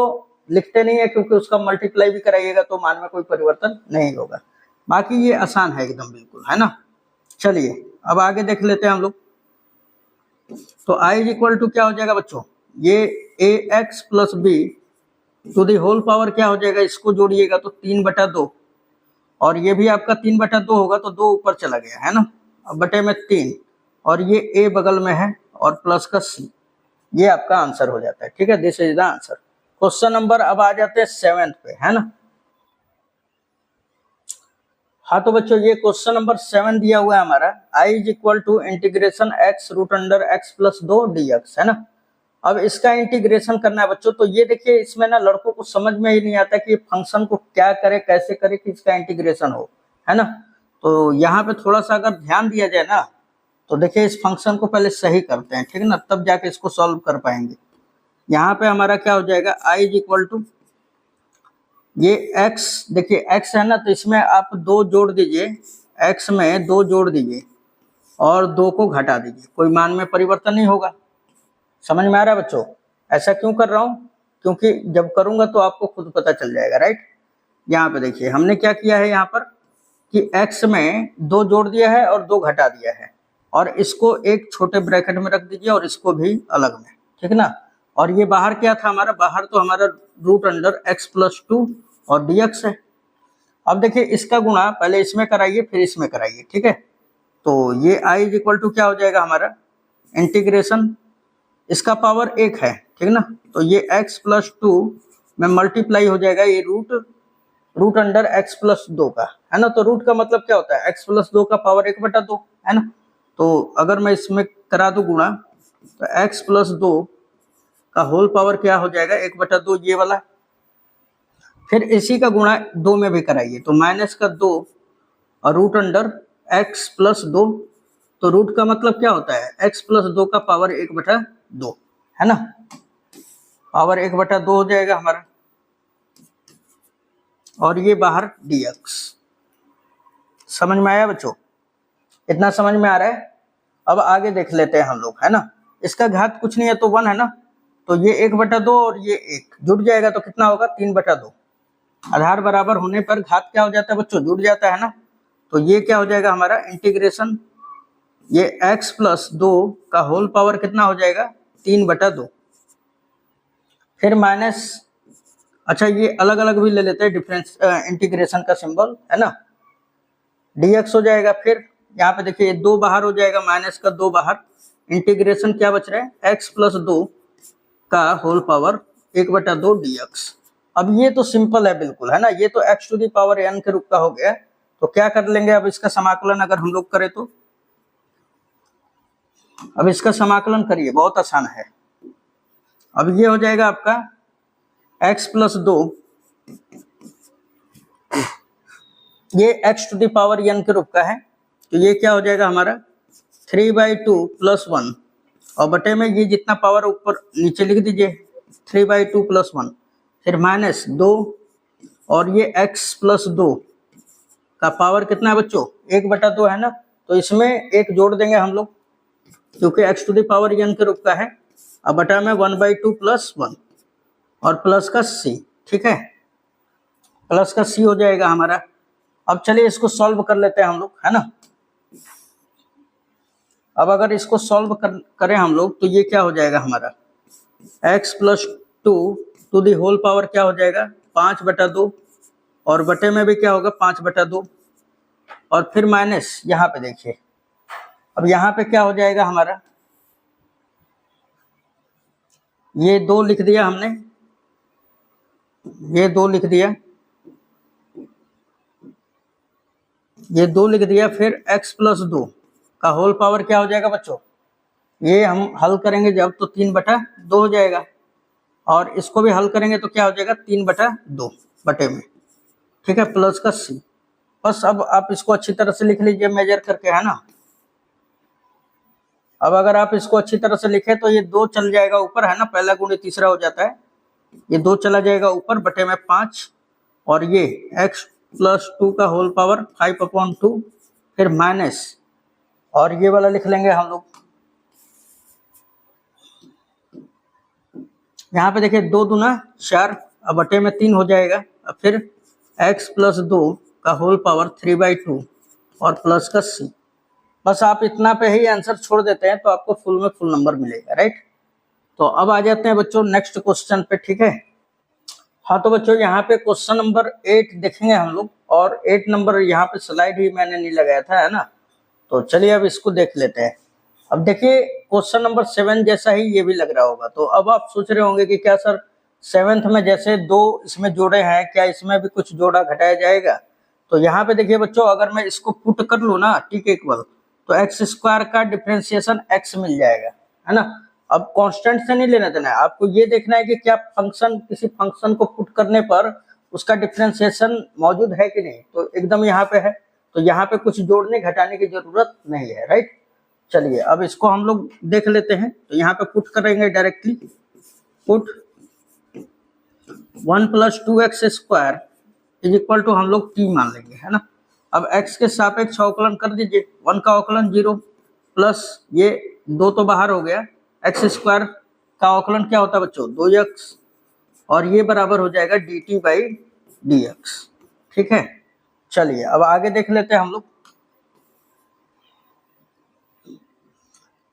लिखते नहीं है क्योंकि उसका मल्टीप्लाई भी कराइएगा तो मान में कोई परिवर्तन नहीं होगा। बाकी ये आसान है एकदम बिल्कुल, है ना। चलिए अब आगे देख लेते हैं हम लोग। तो आई इज इक्वल टू क्या हो जाएगा बच्चों, ये a x plus b to the whole power क्या हो जाएगा, इसको जोड़िएगा तो 3/2, और ये भी आपका 3/2 होगा तो 2 ऊपर चला गया, है ना। अब बटे में 3, और ये ए बगल में है, और प्लस का सी, ये आपका आंसर हो जाता है। ठीक है, this is the answer. Question number अब आ जाते हैं 7 पे, है ना। हाँ तो बच्चों ये क्वेश्चन नंबर 7 दिया हुआ है हमारा, I is equal to integration x root under x plus 2 dx, है ना। अब इसका इंटीग्रेशन करना है बच्चों। तो ये देखिए इसमें ना लड़कों को समझ में ही नहीं आता कि ये फंक्शन को क्या करे, कैसे करे कि इसका इंटीग्रेशन हो, है ना। तो यहाँ पे थोड़ा सा अगर ध्यान दिया जाए ना तो देखिए इस फंक्शन को पहले सही करते हैं, ठीक है ना, तब जाके इसको सॉल्व कर पाएंगे। यहाँ पे हमारा क्या हो जाएगा, आई इज इक्वल टू ये x, देखिए x है ना, तो इसमें आप 2 जोड़ दीजिए, x में 2 जोड़ दीजिए और 2 को घटा दीजिए, कोई मान में परिवर्तन नहीं होगा। समझ में आ रहा है बच्चों, ऐसा क्यों कर रहा हूँ, क्योंकि जब करूंगा तो आपको खुद पता चल जाएगा, राइट। यहाँ पे देखिए हमने क्या किया है यहाँ पर कि x में 2 जोड़ दिया है और 2 घटा दिया है, और इसको एक छोटे ब्रैकेट में रख दीजिए और इसको भी अलग में, ठीक ना। और ये बाहर क्या था हमारा, बाहर तो हमारा रूट अंडर x प्लस 2 और dx है। अब देखिए इसका गुणा पहले इसमें कराइए फिर इसमें कराइए, ठीक है। तो ये i इज इक्वल टू क्या हो जाएगा हमारा, इंटीग्रेशन, इसका पावर 1 है, ठीक ना, तो ये x प्लस 2 में मल्टीप्लाई हो जाएगा ये root root under x plus 2 का, है ना। तो रूट का मतलब क्या होता है, x प्लस 2 का पावर 1/2, है ना। तो अगर मैं इसमें करा दूं गुणा, तो x प्लस 2 का होल पावर क्या हो जाएगा, 1/2 ये वाला। फिर इसी का गुणा 2 में भी कराइए, तो -2 और रूट अंडर x प्लस 2। तो रूट का मतलब क्या होता है, x प्लस 2 का पावर 1/2, है ना। पावर 1/2 हो जाएगा हमारा, और ये बाहर dx। समझ में आया बच्चों, इतना समझ में आ रहा है। अब आगे देख लेते हैं हम लोग, है ना। इसका घात कुछ नहीं है तो 1 है ना, तो ये 1/2 और ये 1 जुड़ जाएगा तो कितना होगा, 3/2। आधार बराबर होने पर घात क्या हो जाता है बच्चों, जुड़ जाता है ना। तो ये क्या हो जाएगा हमारा इंटीग्रेशन, ये x प्लस 2 का होल पावर कितना हो जाएगा, 3/2। फिर माइनस, अच्छा ये अलग अलग भी ले लेते हैं डिफरेंस, इंटीग्रेशन का सिंबल, है ना। dx हो जाएगा, फिर यहाँ पे देखिए 2 बाहर हो जाएगा, माइनस का 2 बाहर, इंटीग्रेशन क्या बच रहा है, x प्लस 2 का होल पावर 1/2 dx। अब ये तो सिंपल है बिल्कुल, है ना, ये तो x to the power n के रूप का हो गया। तो क्या कर लेंगे अब इसका समाकलन अगर हम लोग करें तो, अब इसका समाकलन करिए, बहुत आसान है। अब ये हो जाएगा आपका x प्लस 2, ये x to the power n के रूप का है, तो ये क्या हो जाएगा हमारा 3/2 प्लस 1, और बटे में ये जितना पावर ऊपर नीचे लिख दीजिए 3/2 प्लस 1, फिर -2, और ये x प्लस 2 का पावर कितना है बच्चों, 1/2 है ना। तो इसमें एक जोड़ देंगे हम लोग, क्योंकि x to the power n के रूप का है। अब बटा में 1/2 प्लस 1 और प्लस का c, ठीक है, प्लस का c हो जाएगा हमारा। अब चलिए इसको सॉल्व कर लेते हैं हम लोग, है ना। अब अगर इसको सॉल्व करें हम लोग, तो ये क्या हो जाएगा हमारा, x plus 2 to the whole power क्या हो जाएगा, 5/2, और बटे में भी क्या होगा 5/2, और फिर माइनस यहाँ पे देखिए, अब यहाँ पे क्या हो जाएगा हमारा, ये 2 लिख दिया हमने, ये 2 लिख दिया, ये 2 लिख दिया, फिर x प्लस 2 का होल पावर क्या हो जाएगा बच्चों, ये हम हल करेंगे जब तो 3/2 हो जाएगा, और इसको भी हल करेंगे तो क्या हो जाएगा 3/2 बटे में, ठीक है, प्लस का c। बस अब आप इसको अच्छी तरह से लिख लीजिए मेजर करके, है ना। अब अगर आप इसको अच्छी तरह से लिखें तो ये 2 चल जाएगा ऊपर, है ना, पहला गुणे तीसरा हो जाता है, ये 2 चला जाएगा ऊपर, बटे में 5, और ये x प्लस 2 का होल पावर 5/2, फिर माइनस, और ये वाला लिख लेंगे हम लोग, यहाँ पे देखिए 2 दूना 4, अब बटे में 3 हो जाएगा, अब फिर x प्लस 2 का होल पावर 3/2 और प्लस का c। बस आप इतना पे ही आंसर छोड़ देते हैं तो आपको फुल में फुल नंबर मिलेगा, राइट। तो अब आ जाते हैं बच्चों नेक्स्ट क्वेश्चन पे, ठीक है। हाँ तो बच्चों यहाँ पे क्वेश्चन नंबर 8 देखेंगे हम लोग, और 8 नंबर यहाँ पे स्लाइड ही मैंने नहीं लगाया था, है ना। तो चलिए अब इसको देख लेते हैं। अब देखिए क्वेश्चन नंबर 7 जैसा ही ये भी लग रहा होगा। तो अब आप सोच रहे होंगे कि क्या सर 7th में जैसे 2 इसमें जोड़े हैं, क्या इसमें भी कुछ जोड़ा घटाया जाएगा। तो यहाँ पे देखिए बच्चों, अगर मैं इसको पुट कर लूँ ना t के इक्वल, तो x² का डिफरेंशिएशन x मिल जाएगा, है ना। अब कांस्टेंट से नहीं लेना देना है, आपको ये देखना है कि क्या फंक्शन, किसी फंक्शन को पुट करने पर उसका डिफरेंशिएशन मौजूद है कि नहीं। तो एकदम यहाँ पे है, तो यहाँ पे कुछ जोड़ने घटाने की जरूरत नहीं है, राइट। चलिए अब इसको हम लोग देख लेते हैं। तो यहाँ पे पुट करेंगे directly, put 1 + 2x² is equal to हम लोग t मान लेंगे, है ना। अब x के सापेक्ष अवकलन कर दीजिए, 1 का अवकलन 0 प्लस ये 2 तो बाहर हो गया, x² का अवकलन क्या होता है बच्चों 2x, और ये बराबर हो जाएगा dt/dx, ठीक है। चलिए अब आगे देख लेते हैं हम लोग।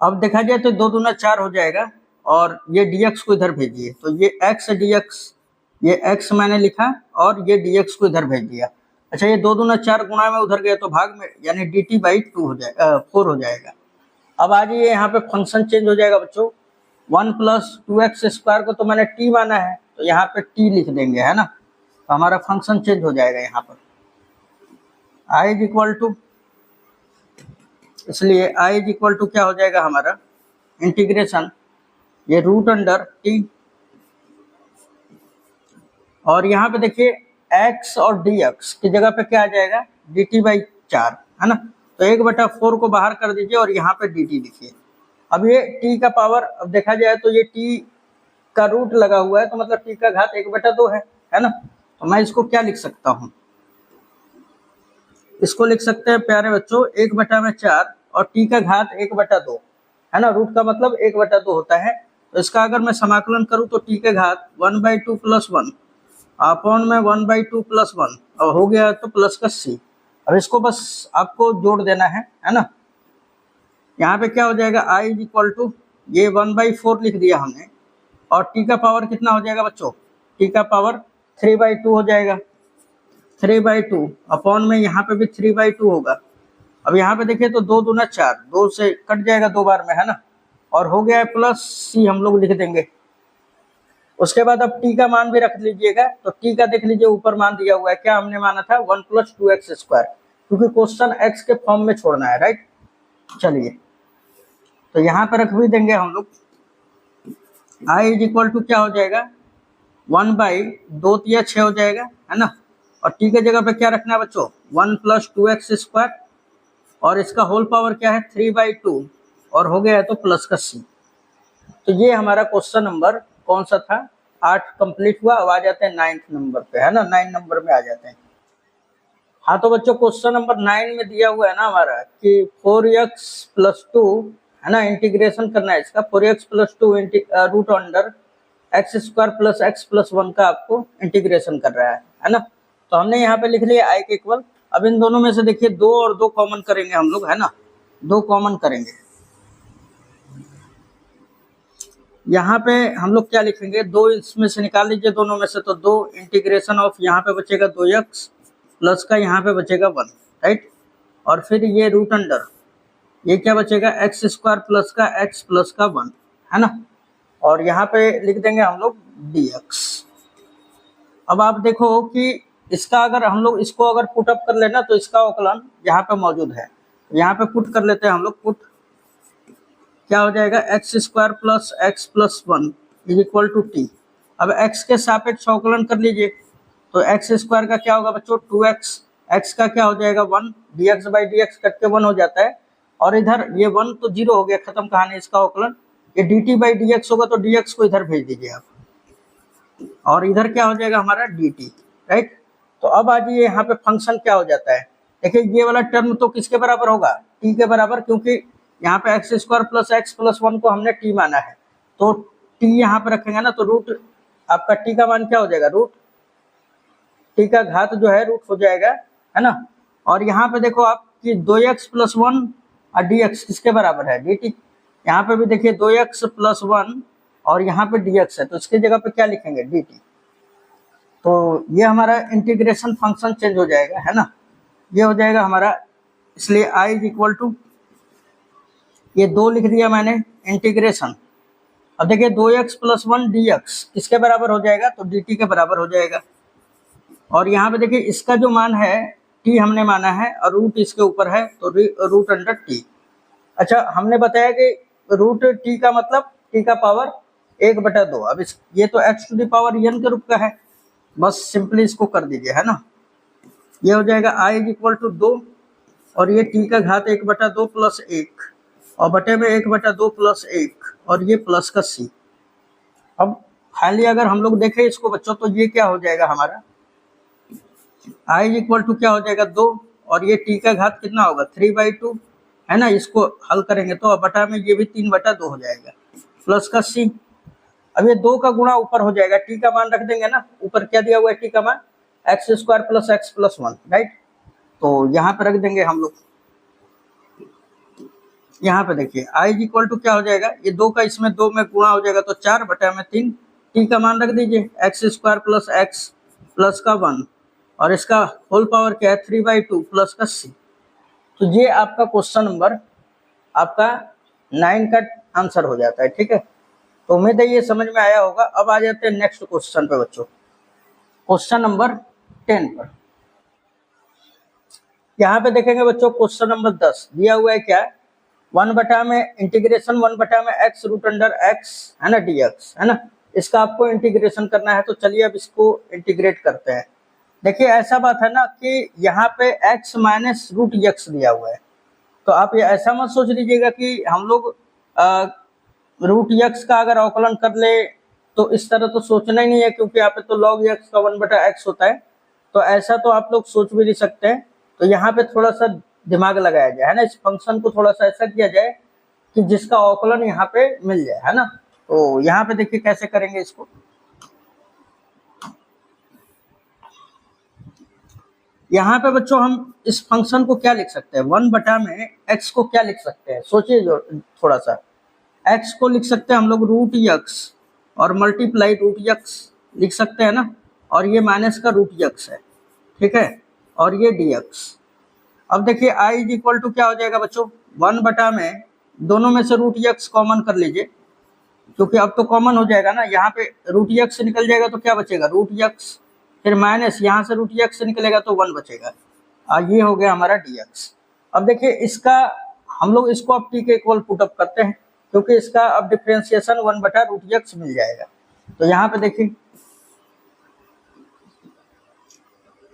अब देखा जाए तो 2 दूना 4 हो जाएगा, और ये dx को इधर भेजिए, तो ये x dx, ये x मैंने लिखा और ये dx को इधर भेज दिया। अच्छा ये 2 दूना 4 गुणा में उधर गया तो भाग में, यानी dt/2 हो जाएगा, 4 हो जाएगा। अब आ जाइए यहाँ पे फंक्शन चेंज हो जाएगा बच्चों, 1 + 2x² को तो मैंने t माना है, तो यहाँ पे t लिख देंगे, है ना। तो हमारा फंक्शन चेंज हो जाएगा यहाँ पर i इज इक्वल टू, इसलिए i इज इक्वल टू क्या हो जाएगा हमारा इंटीग्रेशन ये रूट अंडर टी, और यहाँ पे देखिए x और dx की जगह पे क्या आ जाएगा dt/4 है ना। तो 1/4 को बाहर कर दीजिए और यहाँ पे dt लिखिए। अब ये t का पावर, अब देखा जाए तो ये t का रूट लगा हुआ है, तो मतलब t का घात 1/2 है ना। तो मैं इसको क्या लिख सकता हूँ, इसको लिख सकते हैं प्यारे बच्चों 1/4 और t का घात 1/2 है ना। रूट का मतलब 1/2 होता है। तो इसका अगर मैं समाकलन करूँ तो t के घात 1/2 + 1 अपॉन में 1/2 + 1 और हो गया तो प्लस का c। अब इसको बस आपको जोड़ देना है ना। यहाँ पे क्या हो जाएगा i इज इक्वल टू ये 1/4 लिख दिया हमने, और t का पावर कितना हो जाएगा बच्चों, t का पावर 3/2 हो जाएगा, 3/2 अपॉन में यहाँ पे भी 3/2 होगा। अब यहाँ पे देखिए तो 2 दूना 4, 2 से कट जाएगा 2 बार में है ना, और हो गया है प्लस c हम लोग लिख देंगे। उसके बाद अब t का मान भी रख लीजिएगा, तो t का देख लीजिए ऊपर मान दिया हुआ है, क्या हमने माना था 1 + 2x², क्योंकि क्वेश्चन x के फॉर्म में छोड़ना है, राइट। चलिए तो यहाँ पर रख भी देंगे हम लोग, i इज इक्वल टू क्या हो जाएगा 1/2 × 6 हो जाएगा है ना, और t के जगह पे क्या रखना है बच्चों 1 + 2x², और इसका होल पावर क्या है 3/2 और हो गया है तो प्लस का c। तो ये हमारा क्वेश्चन नंबर कौन सा था 8 कंप्लीट हुआ। अब आ जाते हैं 9th नंबर पे है ना, 9 नंबर में आ जाते हैं। हाँ तो बच्चों क्वेश्चन नंबर 9 में दिया हुआ है ना हमारा कि 4x + 2 है ना, इंटीग्रेशन करना है इसका 4x + 2 root under x² + x + 1 का आपको इंटीग्रेशन कर रहा है ना। तो हमने यहाँ पे लिख लिया i के इक्वल। अब इन दोनों में से देखिए 2 और 2 कॉमन करेंगे हम लोग है ना, 2 कॉमन करेंगे। यहाँ पे हम लोग क्या लिखेंगे 2 इसमें से निकाल लीजिए दोनों में से, तो 2 इंटीग्रेशन ऑफ यहाँ पे बचेगा 2x प्लस का यहाँ पे बचेगा 1, राइट। और फिर ये रूट अंडर ये क्या बचेगा x² प्लस का x प्लस का 1 है ना, और यहाँ पे लिख देंगे हम लोग dx। अब आप देखो कि इसका अगर हम लोग इसको अगर पुट अप कर लेना तो इसका अवकलन यहाँ पे मौजूद है, यहाँ पे पुट कर लेते हैं हम लोग। पुट क्या हो जाएगा x² plus x plus 1 is equal to t। अब x के सापेक्ष अवकलन कर लीजिए, तो x² का क्या होगा बच्चों 2x, x का क्या हो जाएगा 1, dx/dx कट के 1 हो जाता है, और इधर ये 1 तो 0 हो गया, खत्म कहानी इसका अवकलन। ये dt/dx होगा तो dx को इधर भेज दीजिए आप, और इधर क्या हो जाएगा हमारा dt, राइट। तो अब आ जाइए यहाँ पे फंक्शन क्या हो जाता है, देखिए ये वाला टर्म तो किसके बराबर होगा t के बराबर, क्योंकि यहाँ पे x² प्लस x प्लस 1 को हमने t माना है, तो t यहाँ पे रखेंगे ना, तो रूट आपका t का मान क्या हो जाएगा रूट t का घात जो है रूट हो जाएगा है ना। और यहाँ पे देखो आप कि 2x + 1 और dx किसके बराबर है dt, यहाँ पे भी देखिए 2x + 1 और यहाँ पे dx है, तो इसके जगह पे क्या लिखेंगे dt। तो ये हमारा इंटीग्रेशन फंक्शन चेंज हो जाएगा है ना, ये हो जाएगा हमारा, इसलिए i इज इक्वल टू ये 2 लिख दिया मैंने इंटीग्रेशन। अब देखिए 2x + 1 dx किसके बराबर हो जाएगा, तो dt के बराबर हो जाएगा। और यहाँ पे देखिए इसका जो मान है t हमने माना है और रूट इसके ऊपर है, तो रूट अंडर t। अच्छा हमने बताया कि रूट t का मतलब t का पावर 1/2। अब ये तो x⁴ n के रूप का है, बस सिंपली इसको कर दीजिए है ना। ये हो जाएगा i इज इक्वल टू 2 और ये t का घात 1/2 प्लस 1 और बटे में 1/2 प्लस 1 और ये प्लस का c। अब खाली अगर हम लोग देखें इसको बच्चों, तो ये क्या हो जाएगा हमारा i इज इक्वल टू क्या हो जाएगा 2 और ये t का घात कितना होगा 3/2 है ना। इसको हल करेंगे तो बटा में ये भी 3/2 हो जाएगा प्लस का c। अब ये 2 का गुणा ऊपर हो जाएगा, t का मान रख देंगे ना, ऊपर क्या दिया हुआ है t का मान x² plus x plus 1, right. तो यहाँ पे रख देंगे हम लोग, यहाँ पे देखिए i इज इक्वल टू क्या हो जाएगा, ये 2 का इसमें 2 में गुणा हो जाएगा तो 4 बटा में 3, t का मान रख दीजिए x² प्लस x प्लस का 1 और इसका होल पावर क्या है 3/2 प्लस का c। तो ये आपका क्वेश्चन नंबर आपका 9 का आंसर हो जाता है, ठीक है। तो उम्मीद है ये समझ में आया होगा। अब आ जाते हैं नेक्स्ट क्वेश्चन पे बच्चों। क्वेश्चन नंबर 10 पर। यहाँ पे देखेंगे बच्चों क्वेश्चन नंबर 10 दिया हुआ है क्या, 1 बटा में इंटीग्रेशन 1 बटा में x रूट अंडर x है ना dx है ना, इसका आपको इंटीग्रेशन करना है। तो चलिए अब इसको इंटीग्रेट करते हैं। देखिए ऐसा बात है ना कि यहाँ पे x माइनस रूट एक्स दिया हुआ है, तो आप ये ऐसा मत सोच लीजिएगा कि हम लोग रूट एक्स का अगर अवकलन कर ले, तो इस तरह तो सोचना ही नहीं है, क्योंकि यहाँ पे तो log x का 1 बटा x होता है। तो ऐसा तो आप लोग सोच भी नहीं सकते हैं। तो यहाँ पे थोड़ा सा दिमाग लगाया जाए है ना, इस फंक्शन को थोड़ा सा ऐसा किया जाए कि जिसका अवकलन यहाँ पे मिल जाए है ना। तो यहाँ पे देखिए कैसे करेंगे इसको। यहाँ पे बच्चों हम इस फंक्शन को क्या लिख सकते हैं, 1 बटा में x को क्या लिख सकते हैं, सोचिए जो थोड़ा सा। x को लिख सकते हैं हम लोग रूट एक्स और मल्टीप्लाई रूट एक्स लिख सकते हैं ना, और ये माइनस का रूट एक्स है, ठीक है, और ये dx। अब देखिए i इज इक्वल टू क्या हो जाएगा बच्चों, 1 बटा में दोनों में से रूट एक्स कॉमन कर लीजिए, क्योंकि अब तो कॉमन हो जाएगा ना, यहाँ पे रूट एक्स निकल जाएगा तो क्या बचेगा रूट एक्स, फिर माइनस यहाँ से रूट एक्स निकलेगा तो 1 बचेगा, ये हो गया हमारा dx। अब देखिए इसका हम लोग इसको अब t के इक्वल पुटअप करते हैं, क्योंकि इसका अब डिफ्रेंसिएशन 1 बटा रूट एक्स मिल जाएगा। तो यहाँ पे देखिए,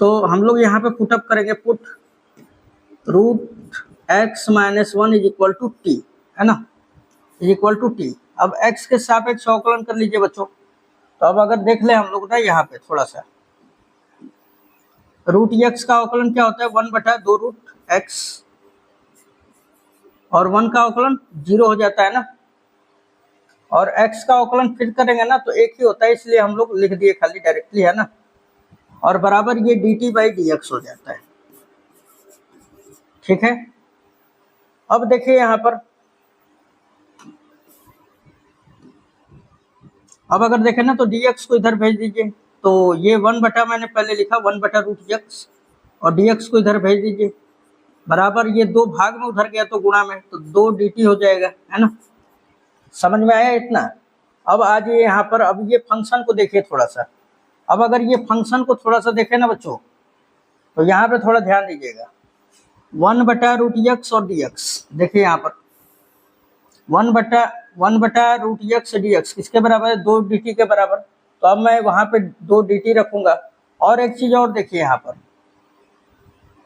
तो हम लोग यहाँ पे पुटअप करेंगे, put root x minus 1 is equal to t है ना, इज इक्वल टू टी। अब x के सापेक्ष अवकलन कर लीजिए बच्चों। तो अब अगर देख ले हम लोग ना यहाँ पे थोड़ा सा, रूट एक्स का अवकलन क्या होता है, 1 बटा 2 रूट एक्स, और 1 का अवकलन 0 हो जाता है ना, और x का अवकलन फिर करेंगे ना तो एक ही होता है, इसलिए हम लोग लिख दिए खाली डायरेक्टली है ना, और बराबर ये dt बाई dx हो जाता है, ठीक है। अब देखिए यहाँ पर, अब अगर देखें ना तो dx को इधर भेज दीजिए, तो ये 1 बटा मैंने पहले लिखा 1 बटा रूट एक्स, और dx को इधर भेज दीजिए, बराबर ये 2 भाग में उधर गया तो गुणा में, तो 2 dt हो जाएगा है ना। समझ में आया इतना। अब आज ये यहाँ पर, अब ये फंक्शन को देखिए थोड़ा सा। अब अगर ये फंक्शन को थोड़ा सा देखें ना बच्चों, तो यहाँ पे थोड़ा ध्यान दीजिएगा, 1 बटा रूट एक्स और dx, देखिए यहाँ पर 1 बटा रूट एक्स dx किसके बराबर है, 2 dt के बराबर। तो अब मैं वहां पे 2 dt रखूंगा। और एक चीज और देखिए यहाँ पर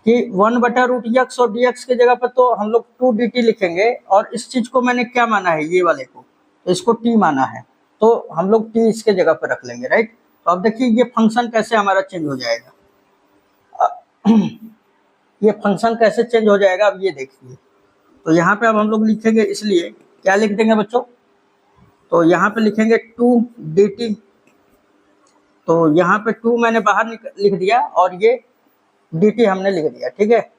कि 1 बटा रूट एक्स और dx की जगह पर तो हम लोग 2 dt लिखेंगे, और इस चीज को मैंने क्या माना है, ये वाले को, तो इसको t माना है, तो हम लोग t इसके जगह पर रख लेंगे, राइट। तो अब देखिए ये फंक्शन कैसे हमारा चेंज हो जाएगा, ये फंक्शन कैसे चेंज हो जाएगा, अब ये देखिए। तो यहाँ पे अब हम लोग लिखेंगे, इसलिए क्या लिख देंगे बच्चों, तो यहाँ पे लिखेंगे 2 dt, तो यहाँ पे 2 मैंने बाहर लिख दिया, और ये dt हमने लिख दिया, ठीक है।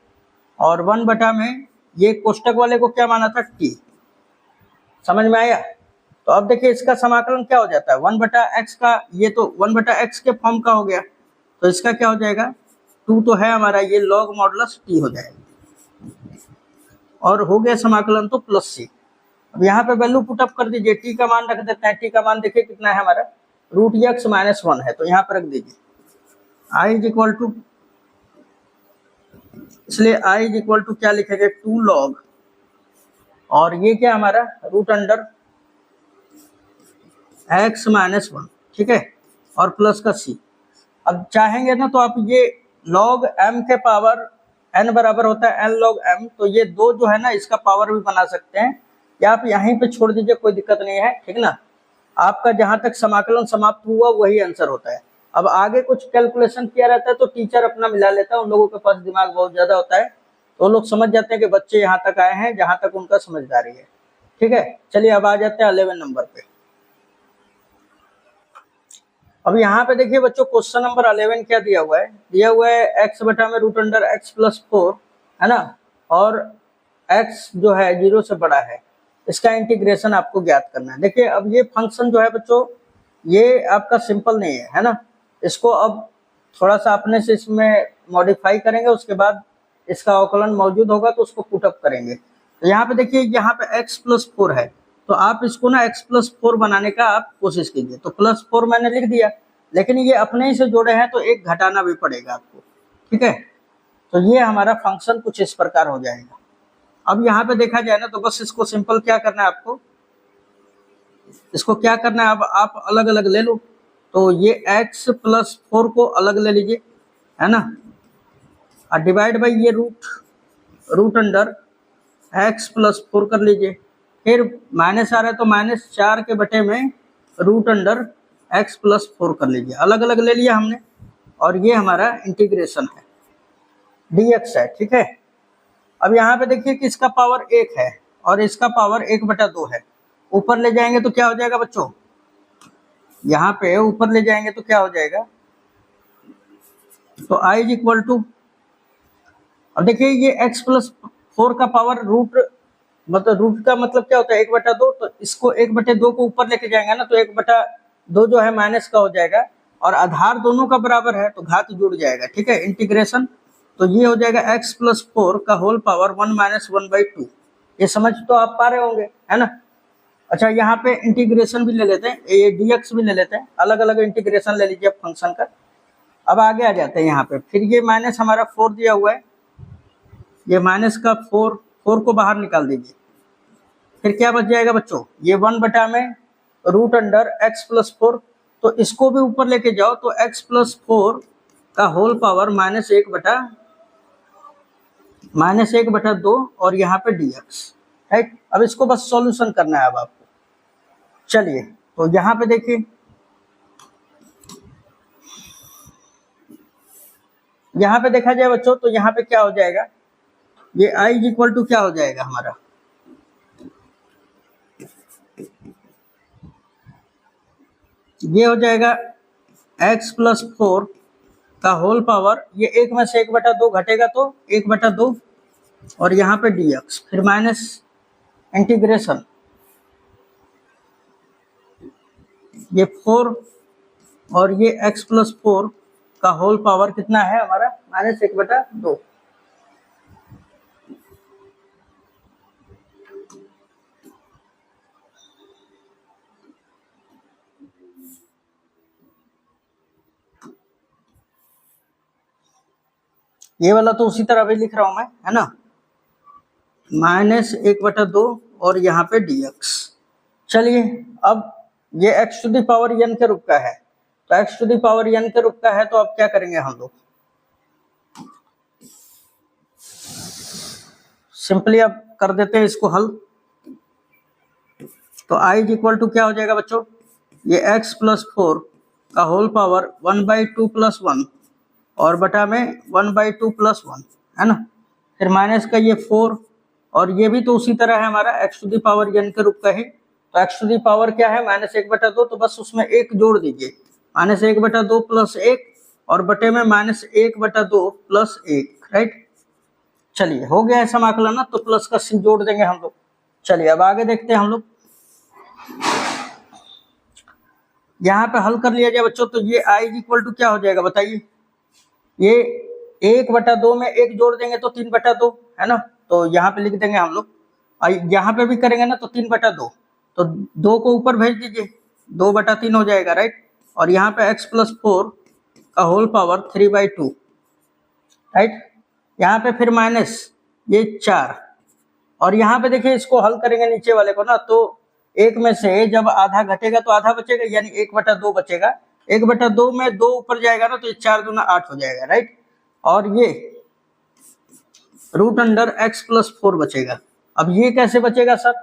और 1 बटा में ये कोष्टक वाले को क्या माना था, t। समझ में आया। तो अब देखिए इसका समाकलन क्या हो जाता है, 1 बटा x का, ये तो 1 बटा x के फॉर्म का हो गया, तो इसका क्या हो जाएगा, 2 तो है हमारा, ये log मॉडुलस t हो जाएगा, और हो गया समाकलन तो प्लस c। अब यहाँ पे वैल्यू पुटअप कर दीजिए, t का मान रख देते हैं, t का मान देखिए कितना है हमारा, रूट एक्स माइनस 1 है, तो यहाँ पर रख दीजिए i इज इक्वल टू, इसलिए i इज इक्वल टू क्या लिखेंगे, 2 log, और ये क्या हमारा रूट अंडर x माइनस 1, ठीक है, और प्लस का c। अब चाहेंगे ना तो आप ये log m के पावर n बराबर होता है n log m, तो ये 2 जो है ना इसका पावर भी बना सकते हैं, या आप यहीं पे छोड़ दीजिए, कोई दिक्कत नहीं है, ठीक ना। आपका जहां तक समाकलन समाप्त हुआ वही आंसर होता है। अब आगे कुछ कैलकुलेशन किया रहता है तो टीचर अपना मिला लेता है, उन लोगों के पास दिमाग बहुत ज्यादा होता है, तो लोग समझ जाते हैं कि बच्चे यहाँ तक आए हैं जहां तक उनका समझदारी है, ठीक है। चलिए अब आ जाते हैं 11 नंबर पे। अब यहाँ पे देखिए बच्चों क्वेश्चन नंबर 11 क्या दिया हुआ है, x बटा में रूट अंडर x प्लस 4 है ना, और x जो है 0 से बड़ा है, इसका इंटीग्रेशन आपको ज्ञात करना है। देखिए अब ये फंक्शन जो है बच्चों, ये आपका सिंपल नहीं है ना, इसको अब थोड़ा सा अपने से इसमें मॉडिफाई करेंगे, उसके बाद इसका अवकलन मौजूद होगा तो उसको पुटअप करेंगे। तो यहाँ पे देखिए यहाँ पे x प्लस 4 है, तो आप इसको ना x प्लस 4 बनाने का आप कोशिश कीजिए। तो प्लस 4 मैंने लिख दिया, लेकिन ये अपने ही से जोड़े हैं तो एक घटाना भी पड़ेगा आपको, ठीक है। तो ये हमारा फंक्शन कुछ इस प्रकार हो जाएगा। अब यहाँ पे देखा जाए ना तो बस इसको सिंपल क्या करना है आपको, इसको क्या करना है, अब आप अलग अलग ले लो। तो ये x प्लस 4 को अलग ले लीजिए, है ना, और डिवाइड बाई ये रूट अंडर x प्लस 4 कर लीजिए। फिर माइनस आ रहा है तो -4 के बटे में रूट अंडर x प्लस 4 कर लीजिए, अलग अलग ले लिया हमने। और ये हमारा इंटीग्रेशन है, dx है, ठीक है। अब यहाँ पे देखिए कि इसका पावर 1 है और इसका पावर 1/2 है। ऊपर ले जाएंगे तो क्या हो जाएगा बच्चों, यहाँ पे ऊपर ले जाएंगे तो क्या हो जाएगा, तो i इज इक्वल टू, अब देखिए ये x प्लस 4 का पावर रूट, मतलब रूट का मतलब क्या होता है 1/2, तो इसको 1/2 को ऊपर लेके जाएंगे ना तो 1/2 जो है माइनस का हो जाएगा, और आधार दोनों का बराबर है तो घात जुड़ जाएगा, ठीक है। इंटीग्रेशन तो ये हो जाएगा x प्लस 4 का होल पावर 1 माइनस 1/2। ये समझ तो आप पा रहे होंगे, है ना। अच्छा यहाँ पे इंटीग्रेशन भी ले लेते हैं, ये dx भी ले लेते हैं, अलग अलग इंटीग्रेशन ले लीजिए फंक्शन का। अब आगे आ जाते हैं यहाँ पे, फिर ये माइनस हमारा 4 दिया हुआ है, ये माइनस का 4 को बाहर निकाल दीजिए। फिर क्या बच जाएगा बच्चों, ये 1 में रूट अंडर x प्लस 4, तो इसको भी ऊपर लेके जाओ तो x प्लस 4 का होल पावर -1/2 और यहाँ पे dx, राइट। अब इसको बस सॉल्यूशन करना है अब आपको। चलिए तो यहाँ पे देखिए, यहाँ पे देखा जाए बच्चों तो यहाँ पे क्या हो जाएगा, ये i इज इक्वल टू क्या हो जाएगा हमारा, ये हो जाएगा x प्लस 4 का होल पावर, ये 1 में से 1/2 घटेगा तो 1/2 और यहाँ पे dx, फिर माइनस इंटीग्रेशन, ये 4 और ये x प्लस 4 का होल पावर कितना है हमारा, -1/2। ये वाला तो उसी तरह भी लिख रहा हूं मैं, है ना, -1/2 और यहाँ पे dx। चलिए अब ये x to the power n के रूप का है, तो x to the power n के रूप का है, तो अब क्या करेंगे हम लोग, सिंपली अब कर देते हैं इसको हल। तो i इज इक्वल टू क्या हो जाएगा बच्चों, ये x प्लस 4 का होल पावर 1/2 प्लस 1 और बटा में 1/2 प्लस 1, है ना। फिर माइनस का ये 4 और ये भी तो उसी तरह है हमारा x to the power n के रूप का है, तो x टू द पावर क्या है -1/2, तो बस उसमें 1 जोड़ दीजिए, -1/2 प्लस 1 और बटे में -1/2 प्लस 1, राइट। चलिए हो गया है समाकलन ना, तो प्लस का c जोड़ देंगे हम लोग। चलिए अब आगे देखते हैं हम लोग, यहाँ पे हल कर लिया जाए बच्चों, तो ये i इज इक्वल टू क्या हो जाएगा बताइए, ये 1/2 में 1 जोड़ देंगे तो 3/2, है ना, तो यहाँ पे लिख देंगे हम लोग, यहाँ पे भी करेंगे ना तो 3/2, तो 2 को ऊपर भेज दीजिए, 2/3 हो जाएगा, राइट। और यहाँ पे x प्लस 4 का होल पावर 3/2, राइट। यहाँ पे फिर माइनस ये 4, और यहाँ पे देखिए इसको हल करेंगे नीचे वाले को ना, तो 1 में से जब आधा घटेगा तो आधा बचेगा, यानी 1/2 बचेगा, 1/2 में 2 ऊपर जाएगा ना तो ये 4 दूना 8 हो जाएगा, राइट। और ये रूट अंडर x प्लस 4 बचेगा। अब ये कैसे बचेगा सर,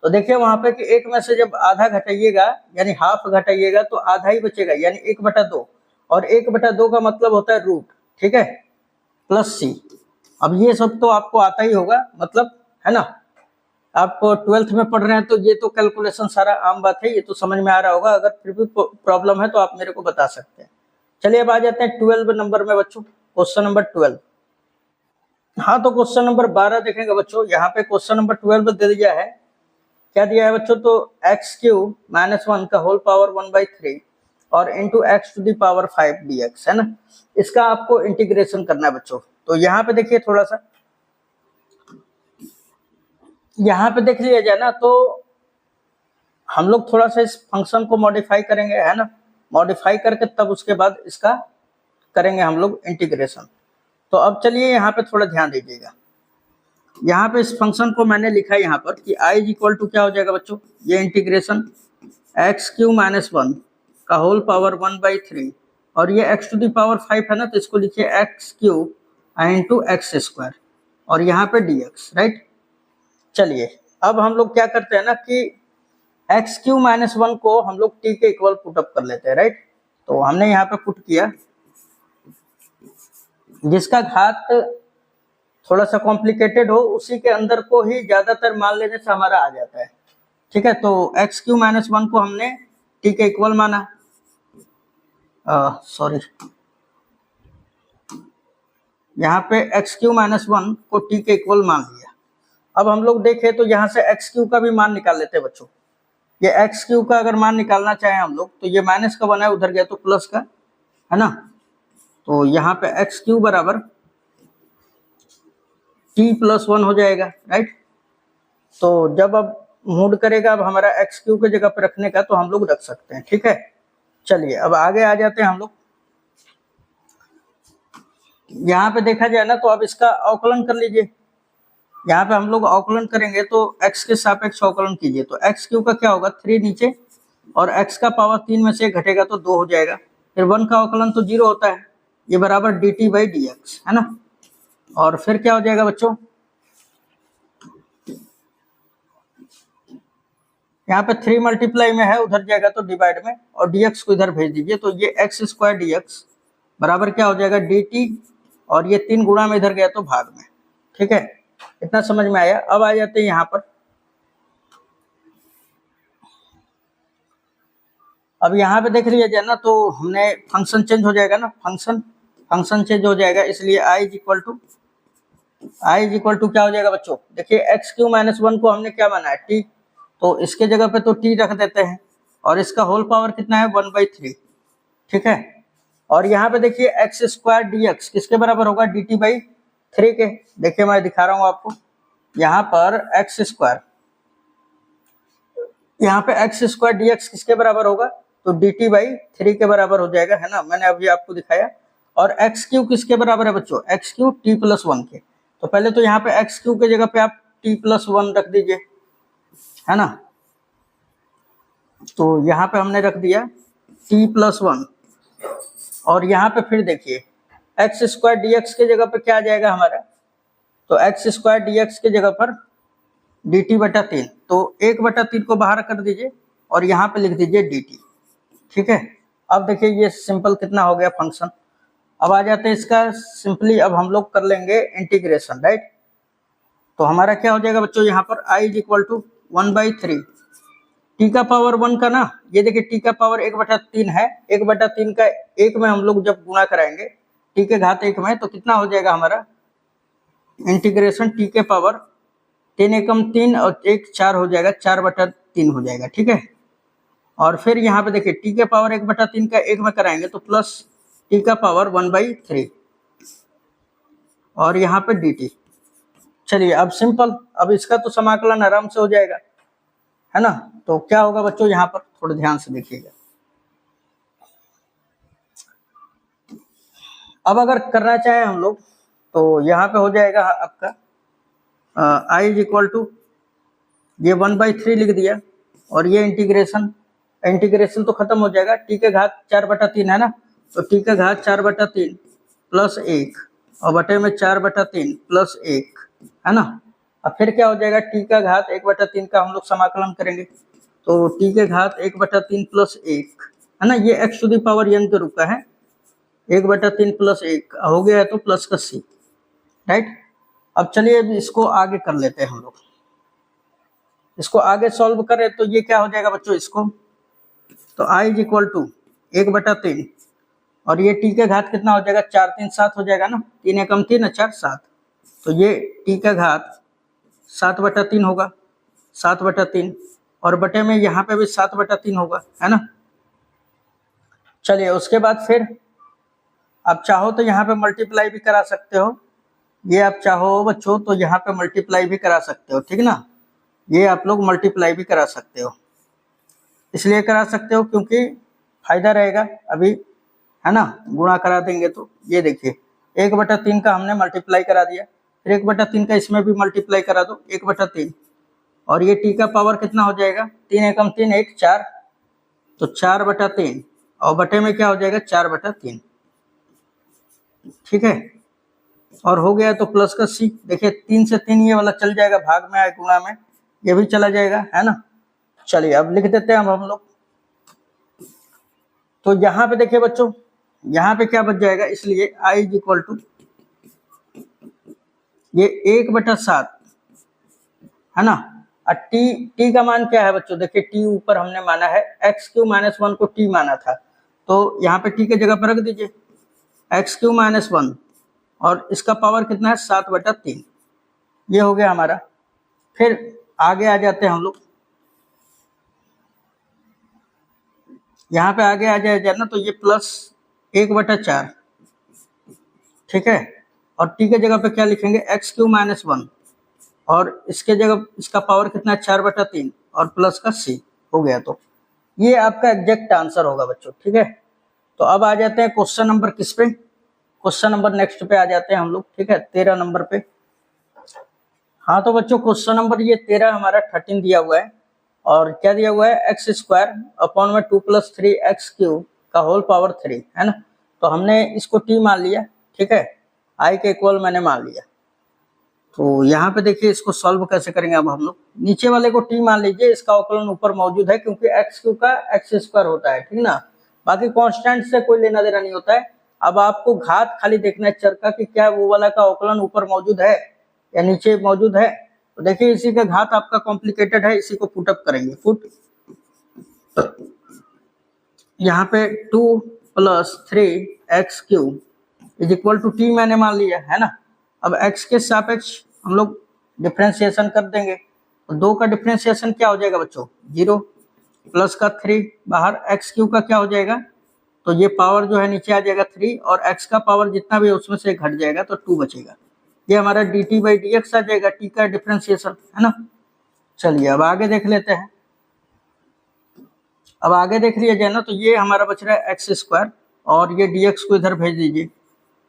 तो देखिए वहां पे कि 1 में से जब आधा घटाइएगा यानी हाफ घटाइएगा तो आधा ही बचेगा, यानी 1/2, और 1/2 का मतलब होता है रूट, ठीक है, प्लस c। अब ये सब तो आपको आता ही होगा, मतलब, है ना, आप 12th में पढ़ रहे हैं तो ये तो कैलकुलेशन सारा आम बात है, ये तो समझ में आ रहा होगा। अगर फिर भी प्रॉब्लम है तो आप मेरे को बता सकते हैं। चलिए अब आ जाते हैं 12 नंबर में बच्चों, क्वेश्चन नंबर 12। हाँ तो क्वेश्चन नंबर 12 देखेंगे बच्चों, यहाँ पे क्वेश्चन नंबर 12 दे दिया है, क्या दिया है बच्चों, तो x³ -1 का होल पावर 1/3 और into x to the power 5 dx, है ना। इसका आपको इंटीग्रेशन करना है बच्चों। तो यहाँ पे देखिए थोड़ा सा, यहाँ पे देख लिया जाए ना, तो हम लोग थोड़ा सा इस फंक्शन को मॉडिफाई करेंगे, है ना, मॉडिफाई करके तब उसके बाद इसका करेंगे हम लोग इंटीग्रेशन। तो अब चलिए यहाँ पे थोड़ा ध्यान दीजिएगा। यहाँ पे इस फंक्शन को मैंने लिखा है यहाँ पर कि i इज इक्वल टू क्या हो जाएगा बच्चों, ये इंटीग्रेशन एक्स क्यू माइनस 1 का होल पावर 1/3 और ये x टू दी पावर 5 है ना, तो इसको लिखिए x cube into x square और यहाँ पे dx, राइट। चलिए अब हम लोग क्या करते हैं ना कि एक्स क्यू माइनस 1 को हम लोग t के इक्वल पुट अप कर लेते हैं, राइट। तो हमने यहाँ पे पुट किया, जिसका घात थोड़ा सा कॉम्प्लिकेटेड हो उसी के अंदर को ही ज्यादातर मान लेने से हमारा आ जाता है, ठीक है। तो एक्स क्यू माइनस 1 को हमने टी के इक्वल माना, सॉरी यहाँ पे एक्स क्यू माइनस 1 को टी के इक्वल मान लिया। अब हम लोग देखें तो यहाँ से एक्स क्यू का भी मान निकाल लेते हैं बच्चों। ये एक्स क्यू का अगर मान निकालना चाहें हम लोग तो ये माइनस का बना है, उधर गया तो प्लस का है ना। तो यहाँ पे एक्स क्यू बराबर टी प्लस 1 हो जाएगा, राइट। तो जब अब मूड करेगा अब हमारा एक्स क्यू के जगह पर रखने का तो हम लोग रख सकते हैं, ठीक है। चलिए अब आगे आ जाते हैं हम लोग। यहाँ पे देखा जाए ना तो अब इसका अवकलन कर लीजिए। यहाँ पे हम लोग अवकलन करेंगे तो x के सापेक्ष अवकलन कीजिए। तो एक्स क्यू का क्या होगा 3 नीचे और x का पावर 3 में से घटेगा तो 2 हो जाएगा। फिर 1 का अवकलन तो 0 होता है, ये बराबर dt बाई dx है ना। और फिर क्या हो जाएगा बच्चों, यहाँ पे 3 मल्टीप्लाई में है, उधर जाएगा तो डिवाइड में और dx को इधर भेज दीजिए। तो ये एक्स स्क्वायर dx बराबर क्या हो जाएगा dt और ये 3 गुणा में इधर गया तो भाग में, ठीक है। इतना समझ में आया। अब आ जाते हैं यहाँ पर। अब यहाँ पे देख लिया जाए ना तो हमने फंक्शन चेंज हो जाएगा ना, फंक्शन चेंज हो जाएगा, इसलिए i इज इक्वल टू क्या हो जाएगा बच्चों, देखिए एक्स क्यू माइनस 1 को हमने क्या माना है t, तो इसके जगह पे तो t रख देते हैं और इसका होल पावर कितना है 1/3, ठीक है। और यहाँ पे देखिए एक्स स्क्वायर dx किसके बराबर होगा dt बाई 3 के। देखिए मैं दिखा रहा हूँ आपको, यहाँ पर एक्स स्क्वायर dx किसके बराबर होगा तो dt बाई 3 के बराबर हो जाएगा, है ना। मैंने अभी आपको दिखाया। और एक्स क्यू किसके बराबर है बच्चों, एक्स क्यू टी प्लस 1 के। तो पहले तो यहाँ पे एक्स क्यू के जगह पे आप टी प्लस 1 रख दीजिए, है ना। तो यहाँ पे हमने रख दिया टी प्लस 1 और यहाँ पे फिर देखिए एक्स स्क्वायर dx के जगह पे क्या आ जाएगा हमारा, तो एक्स स्क्वायर dx के जगह पर dt बटा 3, तो 1/3 को बाहर कर दीजिए और यहाँ पे लिख दीजिए dt, ठीक है। अब देखिए ये सिंपल कितना हो गया फंक्शन। अब आ जाते हैं इसका सिंपली, अब हम लोग कर लेंगे इंटीग्रेशन, राइट। तो हमारा क्या हो जाएगा बच्चों, यहाँ पर i is equal to 1/3 t का पावर 1 का ना, ये देखिए टी का पावर 1/3 है, 1/3 का 1 में हम लोग जब गुणा कराएंगे टी के घात 1 में तो कितना हो जाएगा हमारा इंटीग्रेशन टी के पावर 3 एकम 3 और 1 4 हो जाएगा, 4/3 हो जाएगा, ठीक है। और फिर यहाँ पे देखिए टी के पावर 1/3 का 1 में कराएंगे तो प्लस टी का पावर 1/3 और यहाँ पे dt। चलिए अब सिंपल, अब इसका तो समाकलन आराम से हो जाएगा, है ना। तो क्या होगा बच्चों, यहाँ पर थोड़ा ध्यान से देखिएगा। अब अगर करना चाहे हम लोग तो यहाँ पे हो जाएगा आपका i इज इक्वल टू ये 1/3 लिख दिया और ये इंटीग्रेशन तो खत्म हो जाएगा, टी के घात 4/3 है ना, तो टी का घात 4/3 प्लस 1 और बटे में 4/3 प्लस 1, है ना। अब फिर क्या हो जाएगा, टी का घात 1/3 का हम लोग समाकलन करेंगे तो टी के घात 1/3 प्लस 1, है ना। ये x to the power n के रूप का है, 1/3 प्लस 1 हो गया है तो प्लस का c, राइट। अब चलिए इसको आगे कर लेते हैं हम लोग। इसको आगे सॉल्व करें तो ये क्या हो जाएगा बच्चों, इसको तो i इज इक्वल टू 1/3 और ये टी के घात कितना हो जाएगा 4 3 7 हो जाएगा ना, 3 एकम 3 4 7, तो ये टी का घात 7/3 होगा, 7/3 और बटे में यहाँ पे भी 7/3 होगा, है ना। चलिए उसके बाद फिर आप चाहो तो यहाँ पे मल्टीप्लाई भी करा सकते हो, ये आप चाहो बच्चों तो यहाँ पे मल्टीप्लाई भी करा सकते हो, ठीक ना। ये आप लोग मल्टीप्लाई भी करा सकते हो, इसलिए करा सकते हो क्योंकि फायदा रहेगा अभी, है ना, गुणा करा देंगे तो ये देखिए 1/3 का हमने मल्टीप्लाई करा दिया, फिर 1/3 का इसमें भी मल्टीप्लाई करा दो 1/3, और ये टी का पावर कितना हो जाएगा, 3 एकम 3 1 4, तो 4/3, और बटे में क्या हो जाएगा 4/3, ठीक है। और हो गया तो प्लस का सी, देखिए 3 से 3 ये वाला चल जाएगा, भाग में आए गुणा में ये भी चला जाएगा, है ना। चलिए अब लिख देते हैं हम लोग। तो यहाँ पे देखिए बच्चों, यहाँ पे क्या बच जाएगा, इसलिए I इज इक्वल टू ये 1/7, है ना। और टी का मान क्या है बच्चों, देखिए टी ऊपर हमने माना है x³ - 1 को टी माना था, तो यहाँ पे टी के जगह पर रख दीजिए x³ - 1, और इसका पावर कितना है 7/3, ये हो गया हमारा। फिर आगे आ जाते हैं हम लोग, यहाँ पे आगे आ जाएगा ना, तो ये प्लस 1/4, ठीक है, और टी के जगह पे क्या लिखेंगे x³ - 1, और इसके जगह इसका पावर कितना है 4/3, और प्लस का सी हो गया। तो ये आपका एग्जैक्ट आंसर होगा बच्चों, ठीक है। तो अब आ जाते हैं क्वेश्चन नंबर किस पे, क्वेश्चन नंबर नेक्स्ट पे आ जाते हैं हम लोग, ठीक है, 13 नंबर पे। हाँ तो बच्चों क्वेश्चन नंबर ये 13 हमारा 13 दिया हुआ है, और क्या दिया हुआ है x² / 2 + 3x³ का होल पावर 3, है ना। तो हमने इसको t मान लिया, ठीक है, i के इक्वल मैंने मान लिया। तो यहाँ पे देखिए इसको सॉल्व कैसे करेंगे, अब हम लोग नीचे वाले को t मान लीजिए, इसका अवकलन ऊपर मौजूद है क्योंकि x³ का x² होता है, ठीक ना, बाकी कांस्टेंट से कोई लेना देना नहीं होता है। अब आपको घात खाली देखना है चर का कि क्या वो वाला का अवकलन ऊपर मौजूद है या नीचे मौजूद है। तो देखिए इसी का घात आपका कॉम्प्लिकेटेड है, इसी को पुटअप करेंगे, फुट यहाँ पे 2 + 3x³ is equal to T मैंने मान लिया, है ना। अब x के सापेक्ष हम लोग डिफरेंशिएशन कर देंगे, तो 2 का डिफरेंशिएशन क्या हो जाएगा बच्चों 0, प्लस का 3 बाहर, x³ का क्या हो जाएगा, तो ये पावर जो है नीचे आ जाएगा 3, और x का पावर जितना भी है उसमें से घट जाएगा तो 2 बचेगा, ये हमारा dt/dx आ जाएगा, t का डिफरेंशिएशन, है ना। चलिए अब आगे देख लेते हैं, अब आगे देख लिया जाए ना, तो ये हमारा बच रहा है x², और ये dx को इधर भेज दीजिए,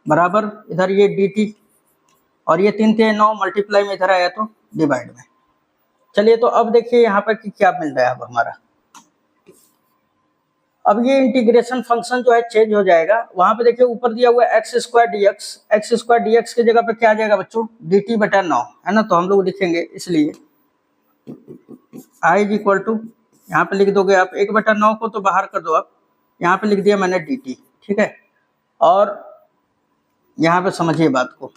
बराबर इधर ये dt, और ये 3 × 9 मल्टीप्लाई में इधर आया तो डिवाइड में। चलिए तो अब देखिए यहाँ पर कि क्या मिल रहा है अब हमारा, अब ये इंटीग्रेशन फंक्शन जो है चेंज हो जाएगा। वहां पे देखिए ऊपर दिया हुआ है x² dx, x² dx के जगह पे क्या आ जाएगा बच्चों dt/9, है ना। तो हम लोग लिखेंगे, इसलिए I इज इक्वल टू, यहाँ पे लिख दोगे आप 1/9 को तो बाहर कर दो आप, यहाँ पे लिख दिया मैंने dt, ठीक है। और यहाँ पे समझिए बात को,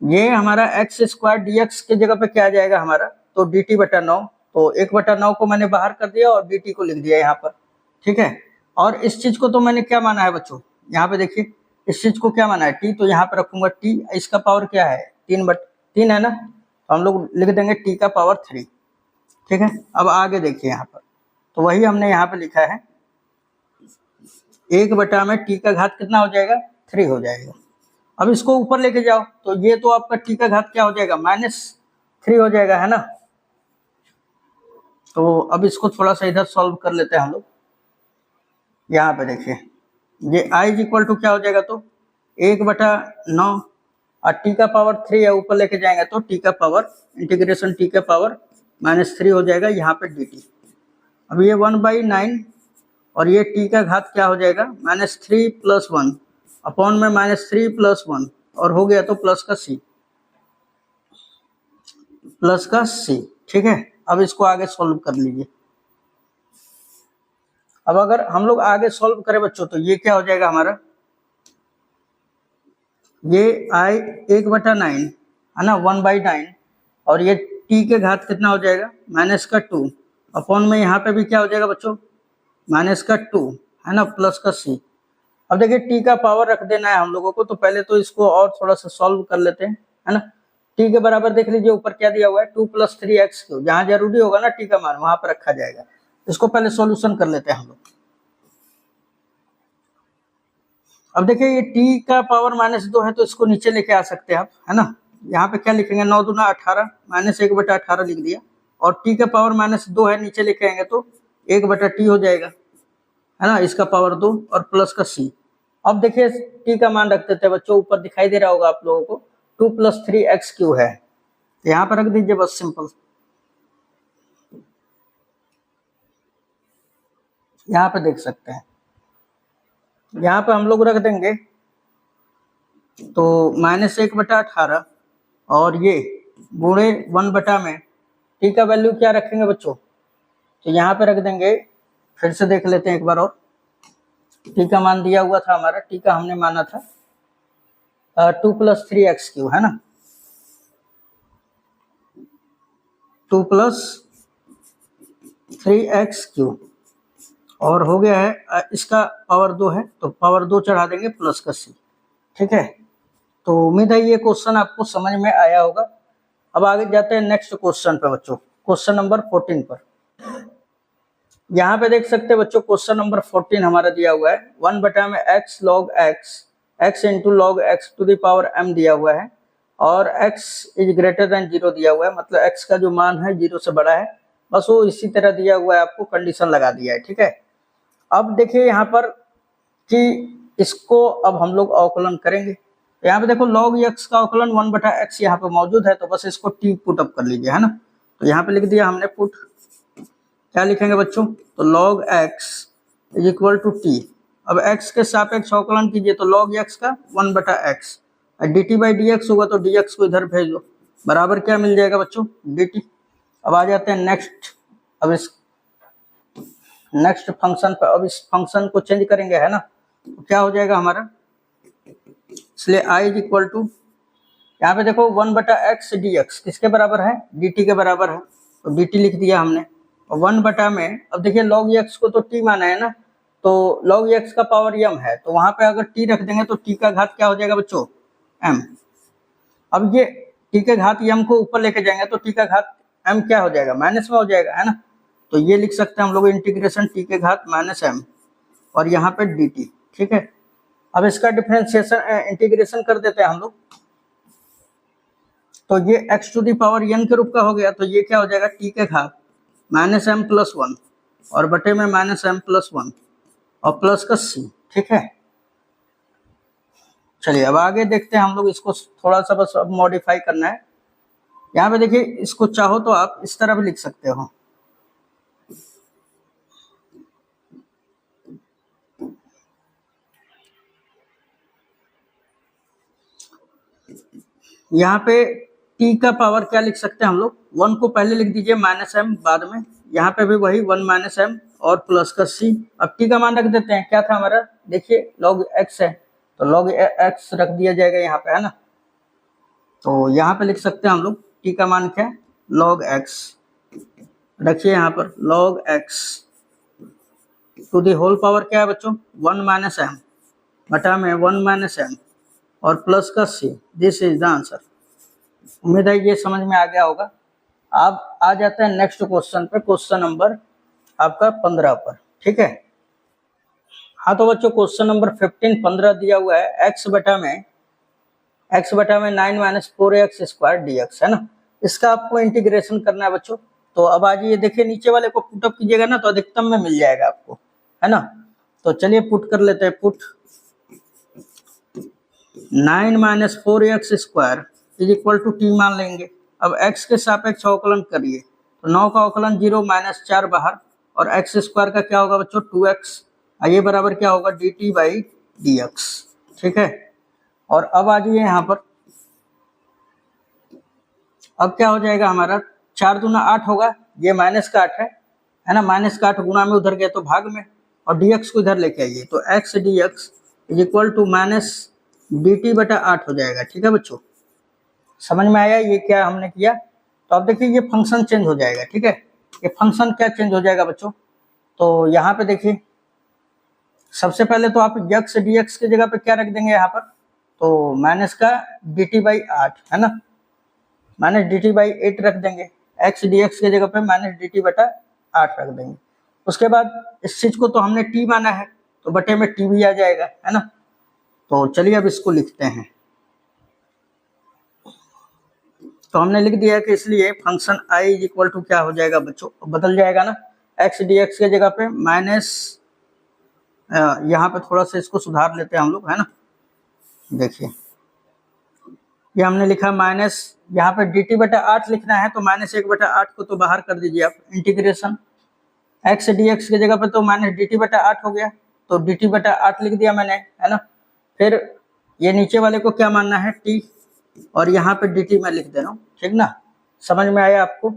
ये हमारा x² dx के जगह पे क्या आ जाएगा हमारा, तो dt/9, तो 1/9 को मैंने बाहर कर दिया और dt को लिख दिया यहाँ पर, ठीक है। और इस चीज को तो मैंने क्या माना है बच्चों, यहाँ पे देखिए इस चीज को क्या माना है t, तो यहाँ पे रखूंगा t, इसका पावर क्या है 3/3 है ना, तो हम लोग लिख देंगे t का पावर 3, ठीक है। अब आगे देखिए यहाँ पर, तो वही हमने यहाँ पे लिखा है 1 में t का घात कितना हो जाएगा 3 हो जाएगा। अब इसको ऊपर लेके जाओ, तो ये तो आपका t का घात क्या हो जाएगा -3 हो जाएगा, है ना। तो अब इसको थोड़ा सा इधर सॉल्व कर लेते हैं हम लोग। यहाँ पे देखिए ये i इज इक्वल टू क्या हो जाएगा, तो 1/9, और t का पावर 3 है, ऊपर लेके जाएंगे तो t का पावर इंटीग्रेशन t का पावर -3 हो जाएगा यहाँ पे dt। अब ये 1/9, और ये t का घात क्या हो जाएगा -3 + 1 अपॉन में -3 + 1, और हो गया तो प्लस का c, ठीक है। अब इसको आगे सॉल्व कर लीजिए। अब अगर हम लोग आगे सॉल्व करें बच्चों, तो ये क्या हो जाएगा हमारा, ये i 1/9 है ना, 1/9, और ये t के घात कितना हो जाएगा -2 अपॉन में यहाँ पे भी क्या हो जाएगा बच्चों -2, है ना, प्लस का c। अब देखिए t का पावर रख देना है हम लोगों को, तो पहले तो इसको और थोड़ा सा सॉल्व कर लेते हैं, है ना। t के बराबर देख लीजिए ऊपर क्या दिया हुआ है 2 + 3x³, जहां जरूरी होगा ना t का मान वहां पर रखा जाएगा। इसको पहले सॉल्यूशन कर लेते हैं हम लोग। अब देखिए ये t का पावर -2 है, तो इसको नीचे लेके आ सकते हैं आप, है ना। यहाँ पे क्या लिखेंगे 9 दूना 18, -1/18 लिख दिया, और t का पावर -2 है, नीचे लेके आएंगे तो 1/t हो जाएगा, है ना, इसका पावर 2 और प्लस का c। अब देखिए t का मान रख देते हैं बच्चों, ऊपर दिखाई दे रहा होगा आप लोगों को 2 + 3x³ है, यहाँ पर रख दीजिए बस सिंपल। यहाँ पे देख सकते हैं, यहाँ पे हम लोग रख देंगे तो -1/18 और ये गुणे 1 में t का वैल्यू क्या रखेंगे बच्चों, तो यहाँ पे रख देंगे। फिर से देख लेते हैं एक बार और, t का मान दिया हुआ था हमारा, t का हमने माना था 2 + 3x³ है ना, 2 + 3x³ और हो गया है इसका पावर 2 है तो पावर 2 चढ़ा देंगे प्लस का c। ठीक है, तो उम्मीद है ये क्वेश्चन आपको समझ में आया होगा। अब आगे जाते हैं नेक्स्ट क्वेश्चन पे बच्चों, क्वेश्चन नंबर 14 पर। यहाँ पे देख सकते हैं बच्चों, क्वेश्चन नंबर 14 हमारा दिया हुआ है 1 में x log x into log x⁻m दिया हुआ है और x > 0 दिया हुआ है, मतलब x का जो मान है 0 से बड़ा है, बस वो इसी तरह दिया हुआ है, आपको कंडीशन लगा दिया है। ठीक है, अब देखिए यहाँ पर कि इसको अब हम लोग अवकलन करेंगे। तो यहाँ पे देखो log x का अवकलन 1/x यहाँ पे मौजूद है, तो बस इसको t पुट अप कर लीजिए, है ना। तो यहाँ पे लिख दिया हमने पुट, क्या लिखेंगे बच्चों, तो log x = t। अब x के सापेक्ष अवकलन कीजिए तो log x का 1/x, dt/dx होगा तो dx को इधर भेज दो, बराबर क्या मिल जाएगा बच्चों, dt। अब आ जाते हैं नेक्स्ट, अब इस नेक्स्ट फंक्शन पर, अब इस फंक्शन को चेंज करेंगे, है ना, तो क्या हो जाएगा हमारा, इसलिए i = यहाँ पे देखो 1/x dx किसके बराबर है, dt के बराबर है, तो dt लिख दिया हमने। और 1 में अब देखिए log x को तो t माना है ना, तो log x का पावर m है, तो वहां पे अगर t रख देंगे तो t का घात क्या हो जाएगा बच्चों, m। अब ये t के घात m को ऊपर लेके जाएंगे तो t का घात m क्या हो जाएगा, माइनस में हो जाएगा, है ना। तो ये लिख सकते हैं हम लोग इंटीग्रेशन t के घात -m और यहाँ पे dt। ठीक है, अब इसका डिफरेंशिएशन इंटीग्रेशन कर देते हैं हम लोग, तो ये x⁻n के रूप का हो गया, तो ये क्या हो जाएगा, t के घात -m+1 और बटे में -m+1 और प्लस का c। ठीक है, चलिए अब आगे देखते हैं हम लोग, इसको थोड़ा सा बस अब मॉडिफाई करना है। यहाँ पे देखिए, इसको चाहो तो आप इस तरह भी लिख सकते हो, यहाँ पे t का पावर क्या लिख सकते हैं हम लोग, 1 को पहले लिख दीजिए -m बाद में, यहाँ पे भी वही 1 -m और प्लस का c। अब t का मान रख देते हैं, क्या था हमारा, देखिए log x है तो log x रख दिया जाएगा यहाँ पे, है ना। तो यहाँ पे लिख सकते हैं हम लोग t का मान क्या है, log x रखिए यहाँ पर, log x to the whole power क्या है बच्चों, 1 -m बटा में 1 -m और प्लस का c। This is the answer. उम्मीद है ये समझ में आ गया होगा। अब आ जाते हैं नेक्स्ट क्वेश्चन पे, क्वेश्चन नंबर आपका 15 पर। ठीक है, हाँ तो बच्चों क्वेश्चन नंबर 15 दिया हुआ है x बटा में 9 - 4x² dx, है ना। इसका आपको इंटीग्रेशन करना है बच्चों। तो अब आज ये देखिए, नीचे वाले को पुटअप कीजिएगा ना तो अधिकतम में मिल जाएगा आपको, है ना। तो चलिए पुट कर लेते हैं, पुट 9 - 4x² = t मान लेंगे। अब x के सापेक्ष अवकलन करिए, तो 9 का अवकलन 0 -4 बाहर और x² का क्या होगा बच्चों, 2x, ये बराबर क्या होगा, dt/dx। ठीक है, और अब आ जाइए यहाँ पर, अब क्या हो जाएगा हमारा, 4 दूना 8 होगा, ये माइनस का 8 है ना, माइनस का 8 गुना में उधर गया तो भाग में, और dx को इधर लेके आइए तो x dx = -dt/8 हो जाएगा। ठीक है बच्चों, समझ में आया ये क्या हमने किया। तो अब देखिए ये फंक्शन चेंज हो जाएगा। ठीक है, ये फंक्शन क्या चेंज हो जाएगा बच्चों, तो यहाँ पे देखिए सबसे पहले तो आप x dx की जगह पे क्या रख देंगे यहाँ पर, तो माइनस का dt/8 है ना, -dt/8 रख देंगे, x dx की जगह पे -dt/8 रख देंगे। उसके बाद इस चीज को तो हमने t माना है तो बटे में t भी आ जाएगा, है ना। तो चलिए अब इसको लिखते हैं, तो हमने लिख दिया कि इसलिए फंक्शन i = क्या हो जाएगा बच्चों, बदल जाएगा ना, x dx की जगह पे यहाँ पे थोड़ा सा इसको सुधार लेते हैं हम लोग, है ना। देखिए ये हमने लिखा माइनस, यहाँ पे dt बटा 8 लिखना है तो -1 बटा 8 को तो बाहर कर दीजिए आप, इंटीग्रेशन x dx की जगह पे तो माइनस dt बटा 8 हो गया, तो dt बटा 8 लिख दिया मैंने, है ना। फिर ये नीचे वाले को क्या मानना है, t, और यहाँ पे dt मैं लिख दे रहा हूँ, ठीक ना। समझ में आया आपको।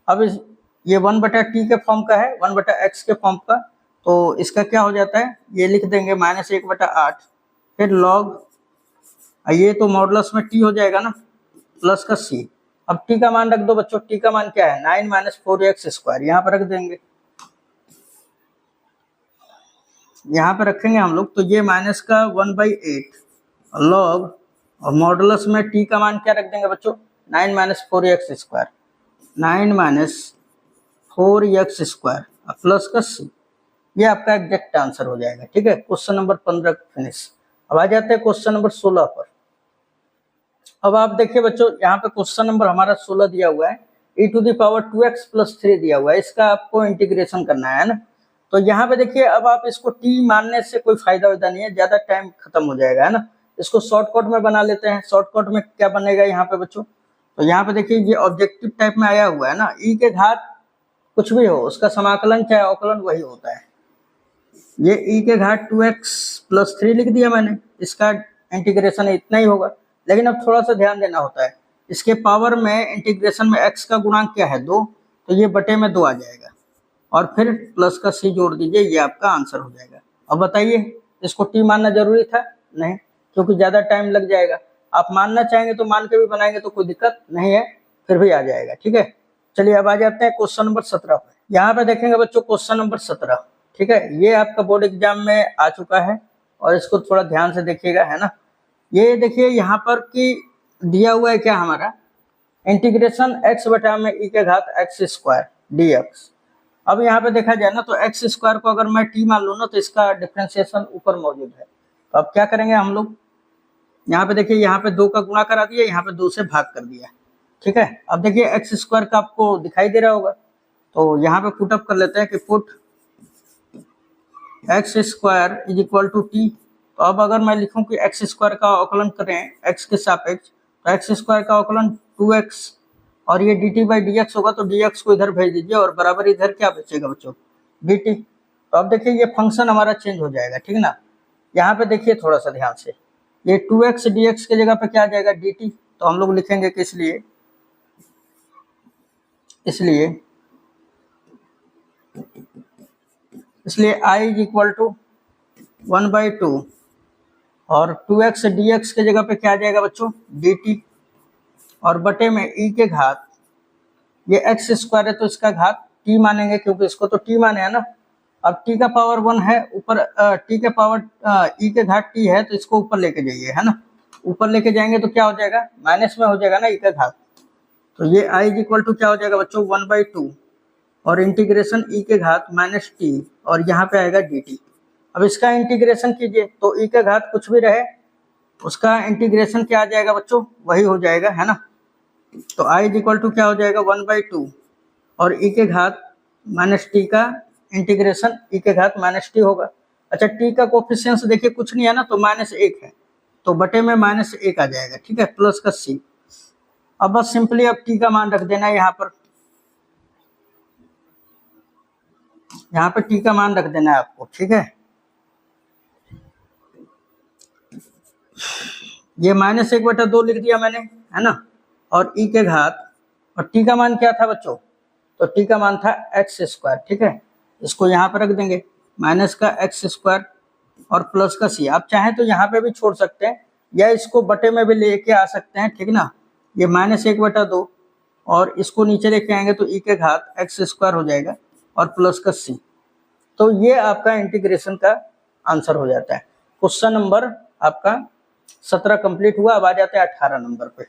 अब ये 1 बटा t के फॉर्म का है, 1 बटा x के फॉर्म का, तो इसका क्या हो जाता है, ये लिख देंगे -1 बटा 8, फिर लॉग, ये तो मॉडुलस में t हो जाएगा ना, प्लस का c। अब t का मान रख दो बच्चों, t का मान क्या है, 9 - 4x स्क्वायर, यहाँ पर रख देंगे, यहाँ पे रखेंगे हम लोग, तो ये माइनस का 1/8 लॉग, और मॉडुलस में t का मान क्या रख देंगे बच्चों, 9 - 4x square, 9 - 4x square plus का c। ये आपका एग्जैक्ट आंसर हो जाएगा, ठीक है। Question number 15 finish. अब आ जाते हैं क्वेश्चन नंबर 16 पर। अब आप देखिए बच्चों, यहाँ पे क्वेश्चन नंबर हमारा 16 दिया हुआ है, e⁻² + 3 दिया हुआ है, इसका आपको इंटीग्रेशन करना है ना। तो यहाँ पे देखिए, अब आप इसको t मानने से कोई फायदा वैदा नहीं है, ज्यादा टाइम खत्म हो जाएगा, है ना। इसको शॉर्टकट में बना लेते हैं। शॉर्टकट में क्या बनेगा यहाँ पे बच्चों, तो यहाँ पे देखिए ये ऑब्जेक्टिव टाइप में आया हुआ है ना, e के घात कुछ भी हो उसका समाकलन चाहे अवकलन वही होता है। ये e के घात 2x + 3 लिख दिया मैंने, इसका इंटीग्रेशन इतना ही होगा। लेकिन अब थोड़ा सा ध्यान देना होता है, इसके पावर में इंटीग्रेशन में x का गुणांक क्या है, 2, तो ये बटे में 2 आ जाएगा, और फिर प्लस का c जोड़ दीजिए, ये आपका आंसर हो जाएगा। अब बताइए, इसको t मानना जरूरी था? नहीं, क्योंकि ज्यादा टाइम लग जाएगा। आप मानना चाहेंगे तो मान के भी बनाएंगे तो कोई दिक्कत नहीं है, फिर भी आ जाएगा, ठीक है। चलिए अब आ जाते हैं क्वेश्चन नंबर 17 पर। यहाँ पे देखेंगे बच्चों क्वेश्चन नंबर 17, ठीक है। ये आपका बोर्ड एग्जाम में आ चुका है, और इसको थोड़ा ध्यान से देखिएगा, है ना। ये देखिए यहाँ पर कि दिया हुआ है क्या हमारा, इंटीग्रेशन x बटा में e के घात x स्क्वायर dx। अब यहाँ पे देखा जाए ना, तो x स्क्वायर को अगर मैं t मान लूँ ना, तो इसका डिफरेंशिएशन ऊपर मौजूद है। तो अब क्या करेंगे हम लोग, यहाँ पे देखिए, यहाँ पे 2 का गुणा करा दिया, यहाँ पे 2 से भाग कर दिया, ठीक है। अब देखिए x स्क्वायर का आपको दिखाई दे रहा होगा, तो यहाँ पे पुट अप कर लेते हैं कि पुट x स्क्वायर = t। तो अब अगर मैं लिखूं कि x स्क्वायर का अवकलन करें x के सापेक्ष, तो x स्क्वायर का अवकलन 2x, और ये dt/dx होगा, तो dx को इधर भेज दीजिए, और बराबर इधर क्या बचेगा बच्चों, dt। तो अब देखिए ये फंक्शन हमारा चेंज हो जाएगा, ठीक ना। यहाँ पे देखिए थोड़ा सा ध्यान से, ये 2x dx के जगह पे क्या आ जाएगा, dt। तो हम लोग लिखेंगे कि इसलिए I = 1/2, और 2x dx के जगह पे क्या आ जाएगा बच्चों, dt, और बटे में e के घात, ये x स्क्वायर है तो इसका घात t मानेंगे, क्योंकि इसको तो t माने है ना। अब t का पावर 1 है, ऊपर t के पावर e के घात t है, तो इसको ऊपर लेके जाइए, है ना। ऊपर लेके जाएंगे तो क्या हो जाएगा, माइनस में हो जाएगा ना e का घात। तो ये I = क्या हो जाएगा बच्चों, 1/2, और इंटीग्रेशन e के घात -t, और यहाँ पे आएगा dt। अब इसका इंटीग्रेशन कीजिए, तो e के घात कुछ भी रहे उसका इंटीग्रेशन क्या आ जाएगा बच्चों, वही हो जाएगा, है ना। तो I = क्या हो जाएगा, 1/2, और e के घात -t का इंटीग्रेशन e के घात -t होगा। अच्छा, t का कोफिशिएंट देखिए कुछ नहीं है ना, तो -1 है, तो बटे में -1 आ जाएगा, ठीक है, प्लस का c। अब बस सिंपली अब t का मान रख देना है, यहाँ पे t का मान रख देना है आपको, ठीक है। ये -1/2 लिख दिया मैंने, है ना, और e के घात, और t का मान क्या था बच्चों, तो t का मान था x स्क्वायर, ठीक है। इसको यहाँ पे रख देंगे, माइनस का x स्क्वायर और प्लस का c। आप चाहें तो यहाँ पे भी छोड़ सकते हैं, या इसको बटे में भी लेके आ सकते हैं, ठीक ना। ये -1/2, और इसको नीचे लेके आएंगे तो e के घात x स्क्वायर हो जाएगा, और प्लस का c। तो ये आपका इंटीग्रेशन का आंसर हो जाता है। क्वेश्चन नंबर आपका 17 कंप्लीट हुआ। अब आ जाते हैं 18 नंबर पे।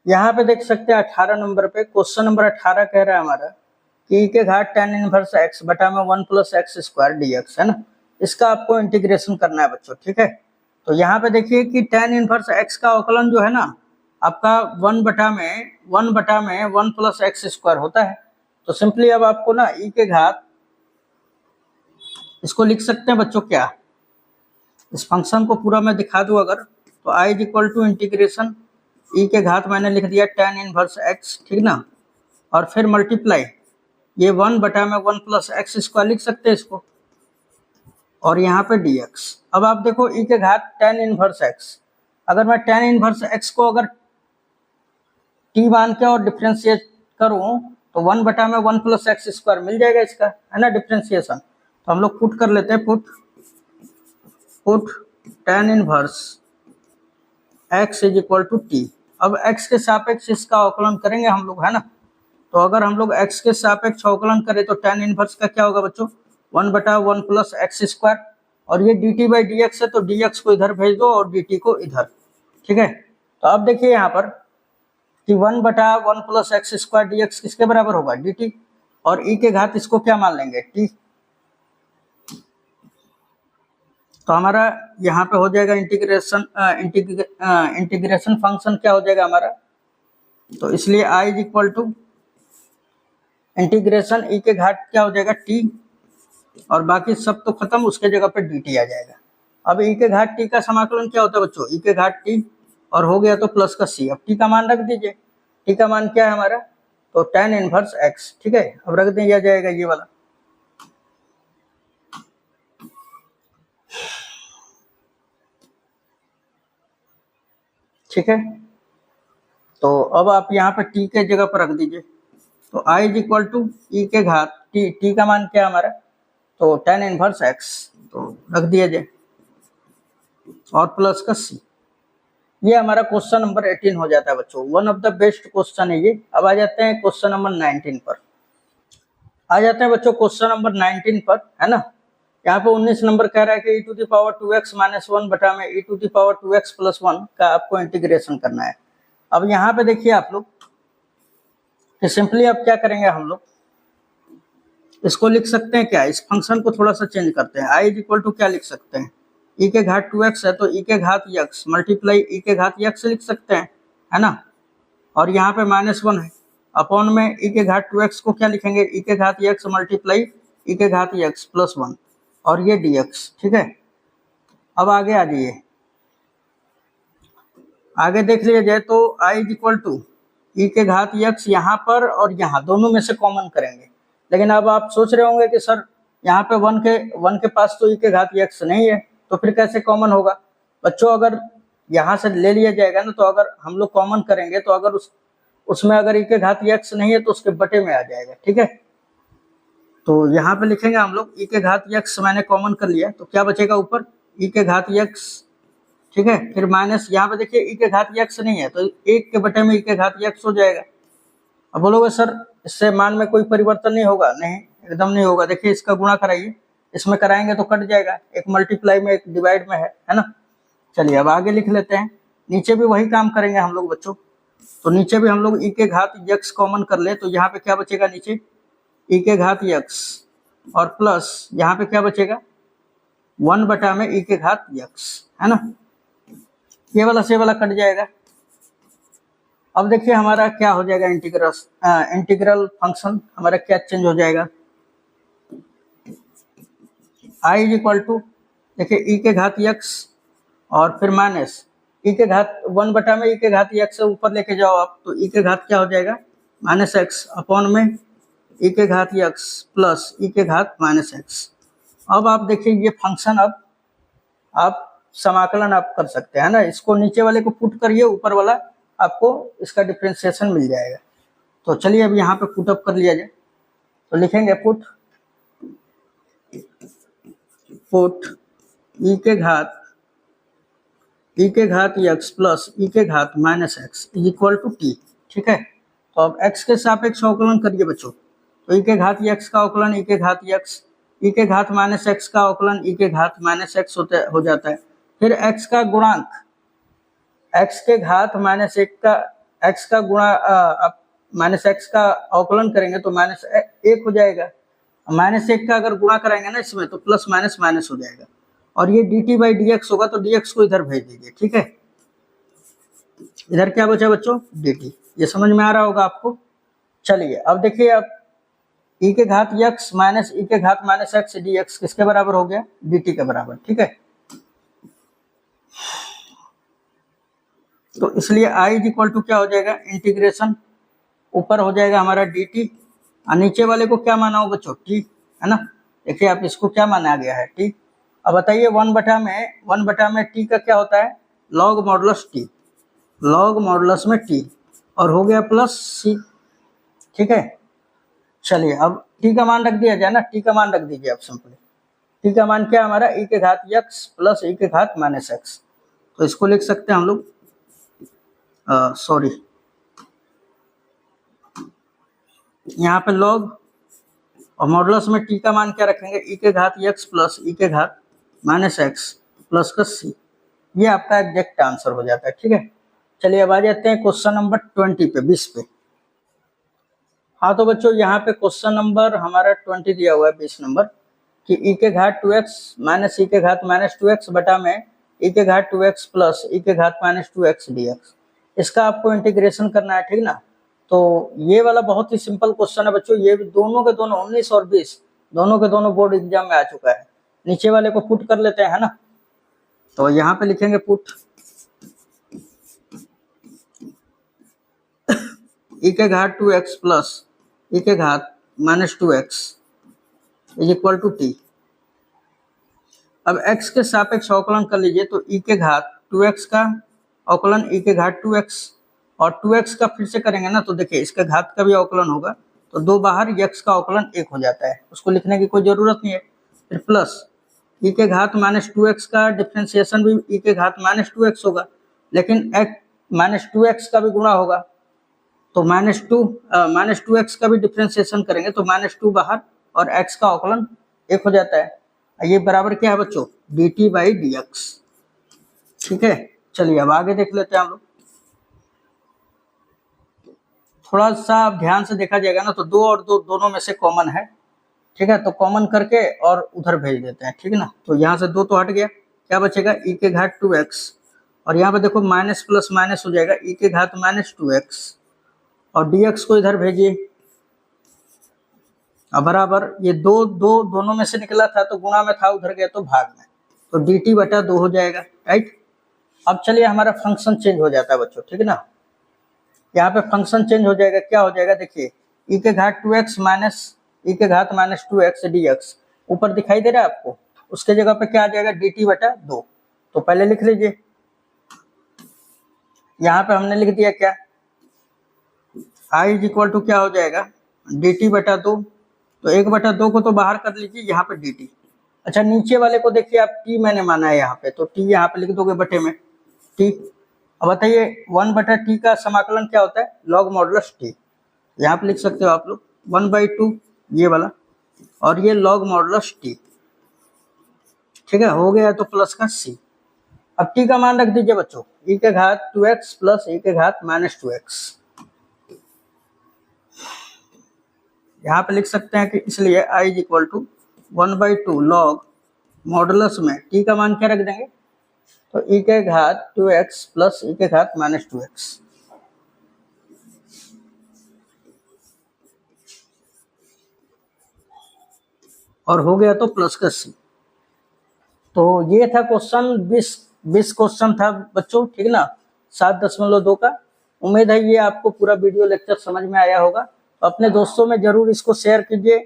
यहाँ पे देख सकते हैं 18 नंबर पे, क्वेश्चन नंबर 18 कह रहा है हमारा कि e के घात tan इनवर्स x बटा में 1 + x² dx, है ना। इसका आपको इंटीग्रेशन करना है बच्चों, ठीक है। तो यहाँ पे देखिए कि tan इनवर्स x का अवकलन जो है ना आपका 1 बटा में 1 + x² होता है। तो सिंपली अब आपको ना e के घात इसको लिख सकते हैं बच्चों क्या, इस फंक्शन को पूरा मैं दिखा दूं अगर, तो I is equal to integration e के घात मैंने लिख दिया tan इनवर्स एक्स, ठीक ना, और फिर मल्टीप्लाई ये 1 बटा में 1 प्लस एक्स स्क्वायर लिख सकते हैं इसको, और यहाँ पे dx। अब आप देखो ई के घात tan इनवर्स एक्स, अगर मैं tan इनवर्स एक्स को अगर t मान के और डिफ्रेंशिएट करूं तो 1 बटा में 1 प्लस एक्स स्क्वायर मिल जाएगा इसका, है ना, डिफ्रेंशिएशन। तो हम लोग पुट कर लेते हैं, put tan inverse x is equal to t. अब x के सापेक्ष इसका अवकलन करेंगे हम लोग, है ना, तो अगर हम लोग x के सापेक्ष अवकलन करें तो tan इनवर्स का क्या होगा बच्चों, 1 बटा 1 प्लस एक्स स्क्वायर, और ये dt बाई dx है तो dx को इधर भेज दो और dt को इधर, ठीक है। तो अब देखिए यहाँ पर कि 1 बटा 1 प्लस एक्स स्क्वायर dx किसके बराबर होगा, dt, और e के घात इसको क्या मान लेंगे, t। तो हमारा यहाँ पे हो जाएगा इंटीग्रेशन फंक्शन क्या हो जाएगा हमारा, तो इसलिए i is equal to integration e के घात क्या हो जाएगा t, और बाकी सब तो खत्म, उसके जगह पे dt आ जाएगा। अब e के घात t का समाकलन क्या होता है बच्चों, e के घात t, और हो गया तो प्लस का c। अब t का मान रख दीजिए, t का मान क्या है हमारा, तो tan इनवर्स x, ठीक है। अब रख दिया जाएगा ये वाला, ठीक है। तो अब आप यहाँ पे t के जगह पर रख दीजिए, तो i इज इक्वल टू ई के घात t का मान क्या है हमारा, तो tan इनवर्स x, तो रख दिया जाए, और प्लस का c। ये हमारा क्वेश्चन नंबर 18 हो जाता है बच्चों, one of the best question है ये। अब आ जाते हैं क्वेश्चन नंबर 19 पर, आ जाते हैं बच्चों क्वेश्चन नंबर 19 पर, है ना। यहाँ पे 19 नंबर कह रहा है कि e to the power 2x minus 1 बटा में e to the power 2x plus 1 का आपको इंटीग्रेशन करना है। अब यहाँ पे देखिए आप लोग कि सिंपली अब क्या करेंगे हम लोग, इसको लिख सकते हैं क्या, इस फंक्शन को थोड़ा सा चेंज करते हैं। i इज इक्वल टू क्या लिख सकते हैं, e के घात 2x है तो e के घात x मल्टीप्लाई e के घात x लिख सकते हैं, है ना, और यहाँ पे -1 है, अपॉन में e के घात 2x को क्या लिखेंगे, e के घात x मल्टीप्लाई e के घात x प्लस 1, और ये dx, ठीक है। अब आगे आ जाइए, आगे देख लिया जाए तो i is equal to e के घात x यहाँ पर और यहाँ दोनों में से कॉमन करेंगे। लेकिन अब आप सोच रहे होंगे कि सर यहाँ पे 1 के पास तो e के घात x नहीं है, तो फिर कैसे कॉमन होगा बच्चों। अगर यहाँ से ले लिया जाएगा ना, तो अगर हम लोग कॉमन करेंगे तो अगर उसमें अगर e के घात x नहीं है तो उसके बटे में आ जाएगा, ठीक है। तो यहाँ पे लिखेंगे हम लोग e के घात x मैंने कॉमन कर लिया, तो क्या बचेगा ऊपर, e के घात x, ठीक है, फिर माइनस यहाँ पे देखिए e के घात x नहीं है तो 1 के बटे में e के घात x हो जाएगा। अब बोलोगे सर इससे मान में कोई परिवर्तन नहीं होगा, नहीं एकदम नहीं होगा। देखिए इसका गुणा कराइए, इसमें कराएंगे तो कट जाएगा, एक मल्टीप्लाई में एक डिवाइड में है ना। चलिए अब आगे लिख लेते हैं, नीचे भी वही काम करेंगे हम लोग बच्चों। तो नीचे भी हम लोग e के घात x कॉमन कर ले, तो यहाँ पे क्या बचेगा नीचे, e के घात x, और प्लस यहाँ पे क्या बचेगा 1 बटा में e के घात x, है ना, ये वाला से वाला कट जाएगा। अब देखिए हमारा क्या हो जाएगा, इंटीग्रल फंक्शन हमारा क्या चेंज हो जाएगा, i इज इक्वल टू देखिए e के घात x और फिर माइनस e के घात 1 बटा में e के घात x से ऊपर लेके जाओ आप, तो e के घात क्या हो जाएगा -x अपॉन में e के घात x प्लस e के घात -x। अब आप देखिए ये फंक्शन अब आप समाकलन आप कर सकते हैं ना, इसको नीचे वाले को पुट करिए, ऊपर वाला आपको इसका डिफरेंशिएशन मिल जाएगा। तो चलिए अब यहाँ पे पुट अप कर लिया जाए, तो लिखेंगे पुट e के घात x प्लस e के घात -x is equal to t, ठीक है। तो अब x के सापेक्ष अवकलन करिए बच्चों, तो e के घात x का अवकलन e के घात x, e के घात -x का अवकलन e के घात -x हो जाता है। फिर x का गुणांक, x के घात -1 का x का गुणा आप -x का अवकलन करेंगे तो -1 हो जाएगा, -1 का अगर गुणा कराएंगे ना इसमें तो प्लस माइनस माइनस हो जाएगा, और ये dt बाई dx होगा, तो dx को इधर भेज दीजिए, ठीक है। इधर क्या बचा बच्चों, dt, ये समझ में आ रहा होगा आपको। चलिए अब देखिए, अब ई के घात यक्स माइनस ई के घात माइनस एक्स डी एक्स किसके बराबर हो गया, डी टी के बराबर। ठीक है, तो इसलिए आई इज इक्वल टू क्या हो जाएगा, इंटीग्रेशन ऊपर हो जाएगा हमारा डी टी और नीचे वाले को क्या माना हो बच्चों, टी, है ना। देखिए आप इसको क्या माना गया है, टी। अब बताइए 1 बटा में टी का क्या होता है, log modulus T, log modulus में टी और हो गया प्लस सी। ठीक है, चलिए अब टी का मान रख दिया जाए ना, टी का मान रख दीजिए आप सिंपली। टी का मान क्या हमारा, ई के घात यक्स प्लस ई के घात माइनस एक्स। तो इसको लिख सकते हैं हम लोग, सॉरी यहाँ पे लॉग और मॉडुलस में टी का मान क्या रखेंगे, ई के घात यक्स प्लस ई के घात माइनस एक्स प्लस का सी। ये आपका एग्जैक्ट आंसर हो जाता है। ठीक है, चलिए अब आ जाते हैं क्वेश्चन नंबर 20 पे, 20 पे। हाँ तो बच्चों यहाँ पे क्वेश्चन नंबर हमारा 20 दिया हुआ है, 20 नंबर, कि ई के घात 2x माइनस ई के घात माइनस 2x बटा में ई के घात 2x प्लस ई के घात माइनस 2x dx। इसका आपको इंटीग्रेशन करना है, ठीक ना। तो ये वाला बहुत ही सिंपल क्वेश्चन है बच्चों, ये दोनों के दोनों 19 और 20 दोनों के दोनों बोर्ड एग्जाम में आ चुका है। नीचे वाले को पुट कर लेते हैं, है ना। तो यहाँ पे लिखेंगे पुट ई के घात 2x प्लस ई के घात minus 2x is equal to t. अब x के सापेक्ष अवकलन कर लीजिए, तो ई के घात 2x का अवकलन ई के घात 2x और 2x का फिर से करेंगे ना, तो देखिए इसके घात का भी अवकलन होगा, तो दो बाहर x का अवकलन 1 हो जाता है, उसको लिखने की कोई जरूरत नहीं है। फिर प्लस ई के घात माइनस 2x का डिफ्रेंसिएशन भी ई के घात माइनस 2x होगा, लेकिन माइनस 2x का भी गुणा होगा, तो माइनस 2x का भी डिफ्रेंसिएशन करेंगे तो माइनस 2 बाहर और x का अवकलन 1 हो जाता है। ये बराबर क्या है बच्चों, dt बाई dx। ठीक है, चलिए अब आगे देख लेते हैं हम लोग। थोड़ा सा ध्यान से देखा जाएगा ना, तो 2 और 2 दोनों में से कॉमन है। ठीक है, तो कॉमन करके और उधर भेज देते हैं, ठीक है ना। तो यहाँ से 2 तो हट गया, क्या बचेगा, ई के घात 2x और यहाँ पे देखो माइनस प्लस माइनस हो जाएगा, ई के घात माइनस 2x और dx को इधर भेजिए। अब बराबर ये दोनों में से निकला था तो गुणा में था, उधर गया तो भाग में, तो dt बटा 2 हो जाएगा, राइट। अब चलिए हमारा फंक्शन चेंज हो जाता है बच्चों, ठीक है ना। यहाँ पे फंक्शन चेंज हो जाएगा, क्या हो जाएगा देखिए, ई के घात 2x माइनस ई के घात माइनस 2x dx ऊपर दिखाई दे रहा है आपको, उसके जगह पे क्या आ जाएगा, dt बटा 2। तो पहले लिख लीजिए, यहाँ पे हमने लिख दिया क्या, i इज इक्वल टू क्या हो जाएगा, dt बटा 2। तो 1 बटा 2 को तो बाहर कर लीजिए, यहाँ पे dt। अच्छा नीचे वाले को देखिए आप, t मैंने माना है यहाँ पे, तो t यहाँ पे लिख दोगे बटे में t। अब बताइए 1 बटा t का समाकलन क्या होता है, लॉग मॉडुलस t। यहाँ पे लिख सकते हो आप लोग 1/2 ये वाला और ये लॉग मॉडुलस t। ठीक है, हो गया तो प्लस का c। अब t का मान रख दीजिए बच्चों, e के घात 2x प्लस e के घात माइनस 2x। यहाँ पे लिख सकते हैं कि इसलिए i is equal to 1/2 log modulus में t का मान क्या रख देंगे, तो e के घात 2x प्लस e के घात माइनस 2x। और हो गया तो प्लस का c। तो ये था क्वेश्चन 20 क्वेश्चन था बच्चों, ठीक ना, 7.2 का। उम्मीद है ये आपको पूरा वीडियो लेक्चर समझ में आया होगा। अपने दोस्तों में जरूर इसको शेयर कीजिए,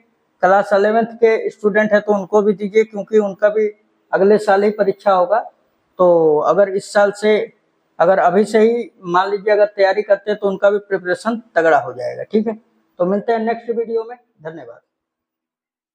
क्लास 11th के स्टूडेंट है तो उनको भी दीजिए, क्योंकि उनका भी अगले साल ही परीक्षा होगा। तो अगर इस साल से, अगर अभी से ही मान लीजिए अगर तैयारी करते हैं तो उनका भी प्रिपरेशन तगड़ा हो जाएगा। ठीक है, तो मिलते हैं नेक्स्ट वीडियो में, धन्यवाद।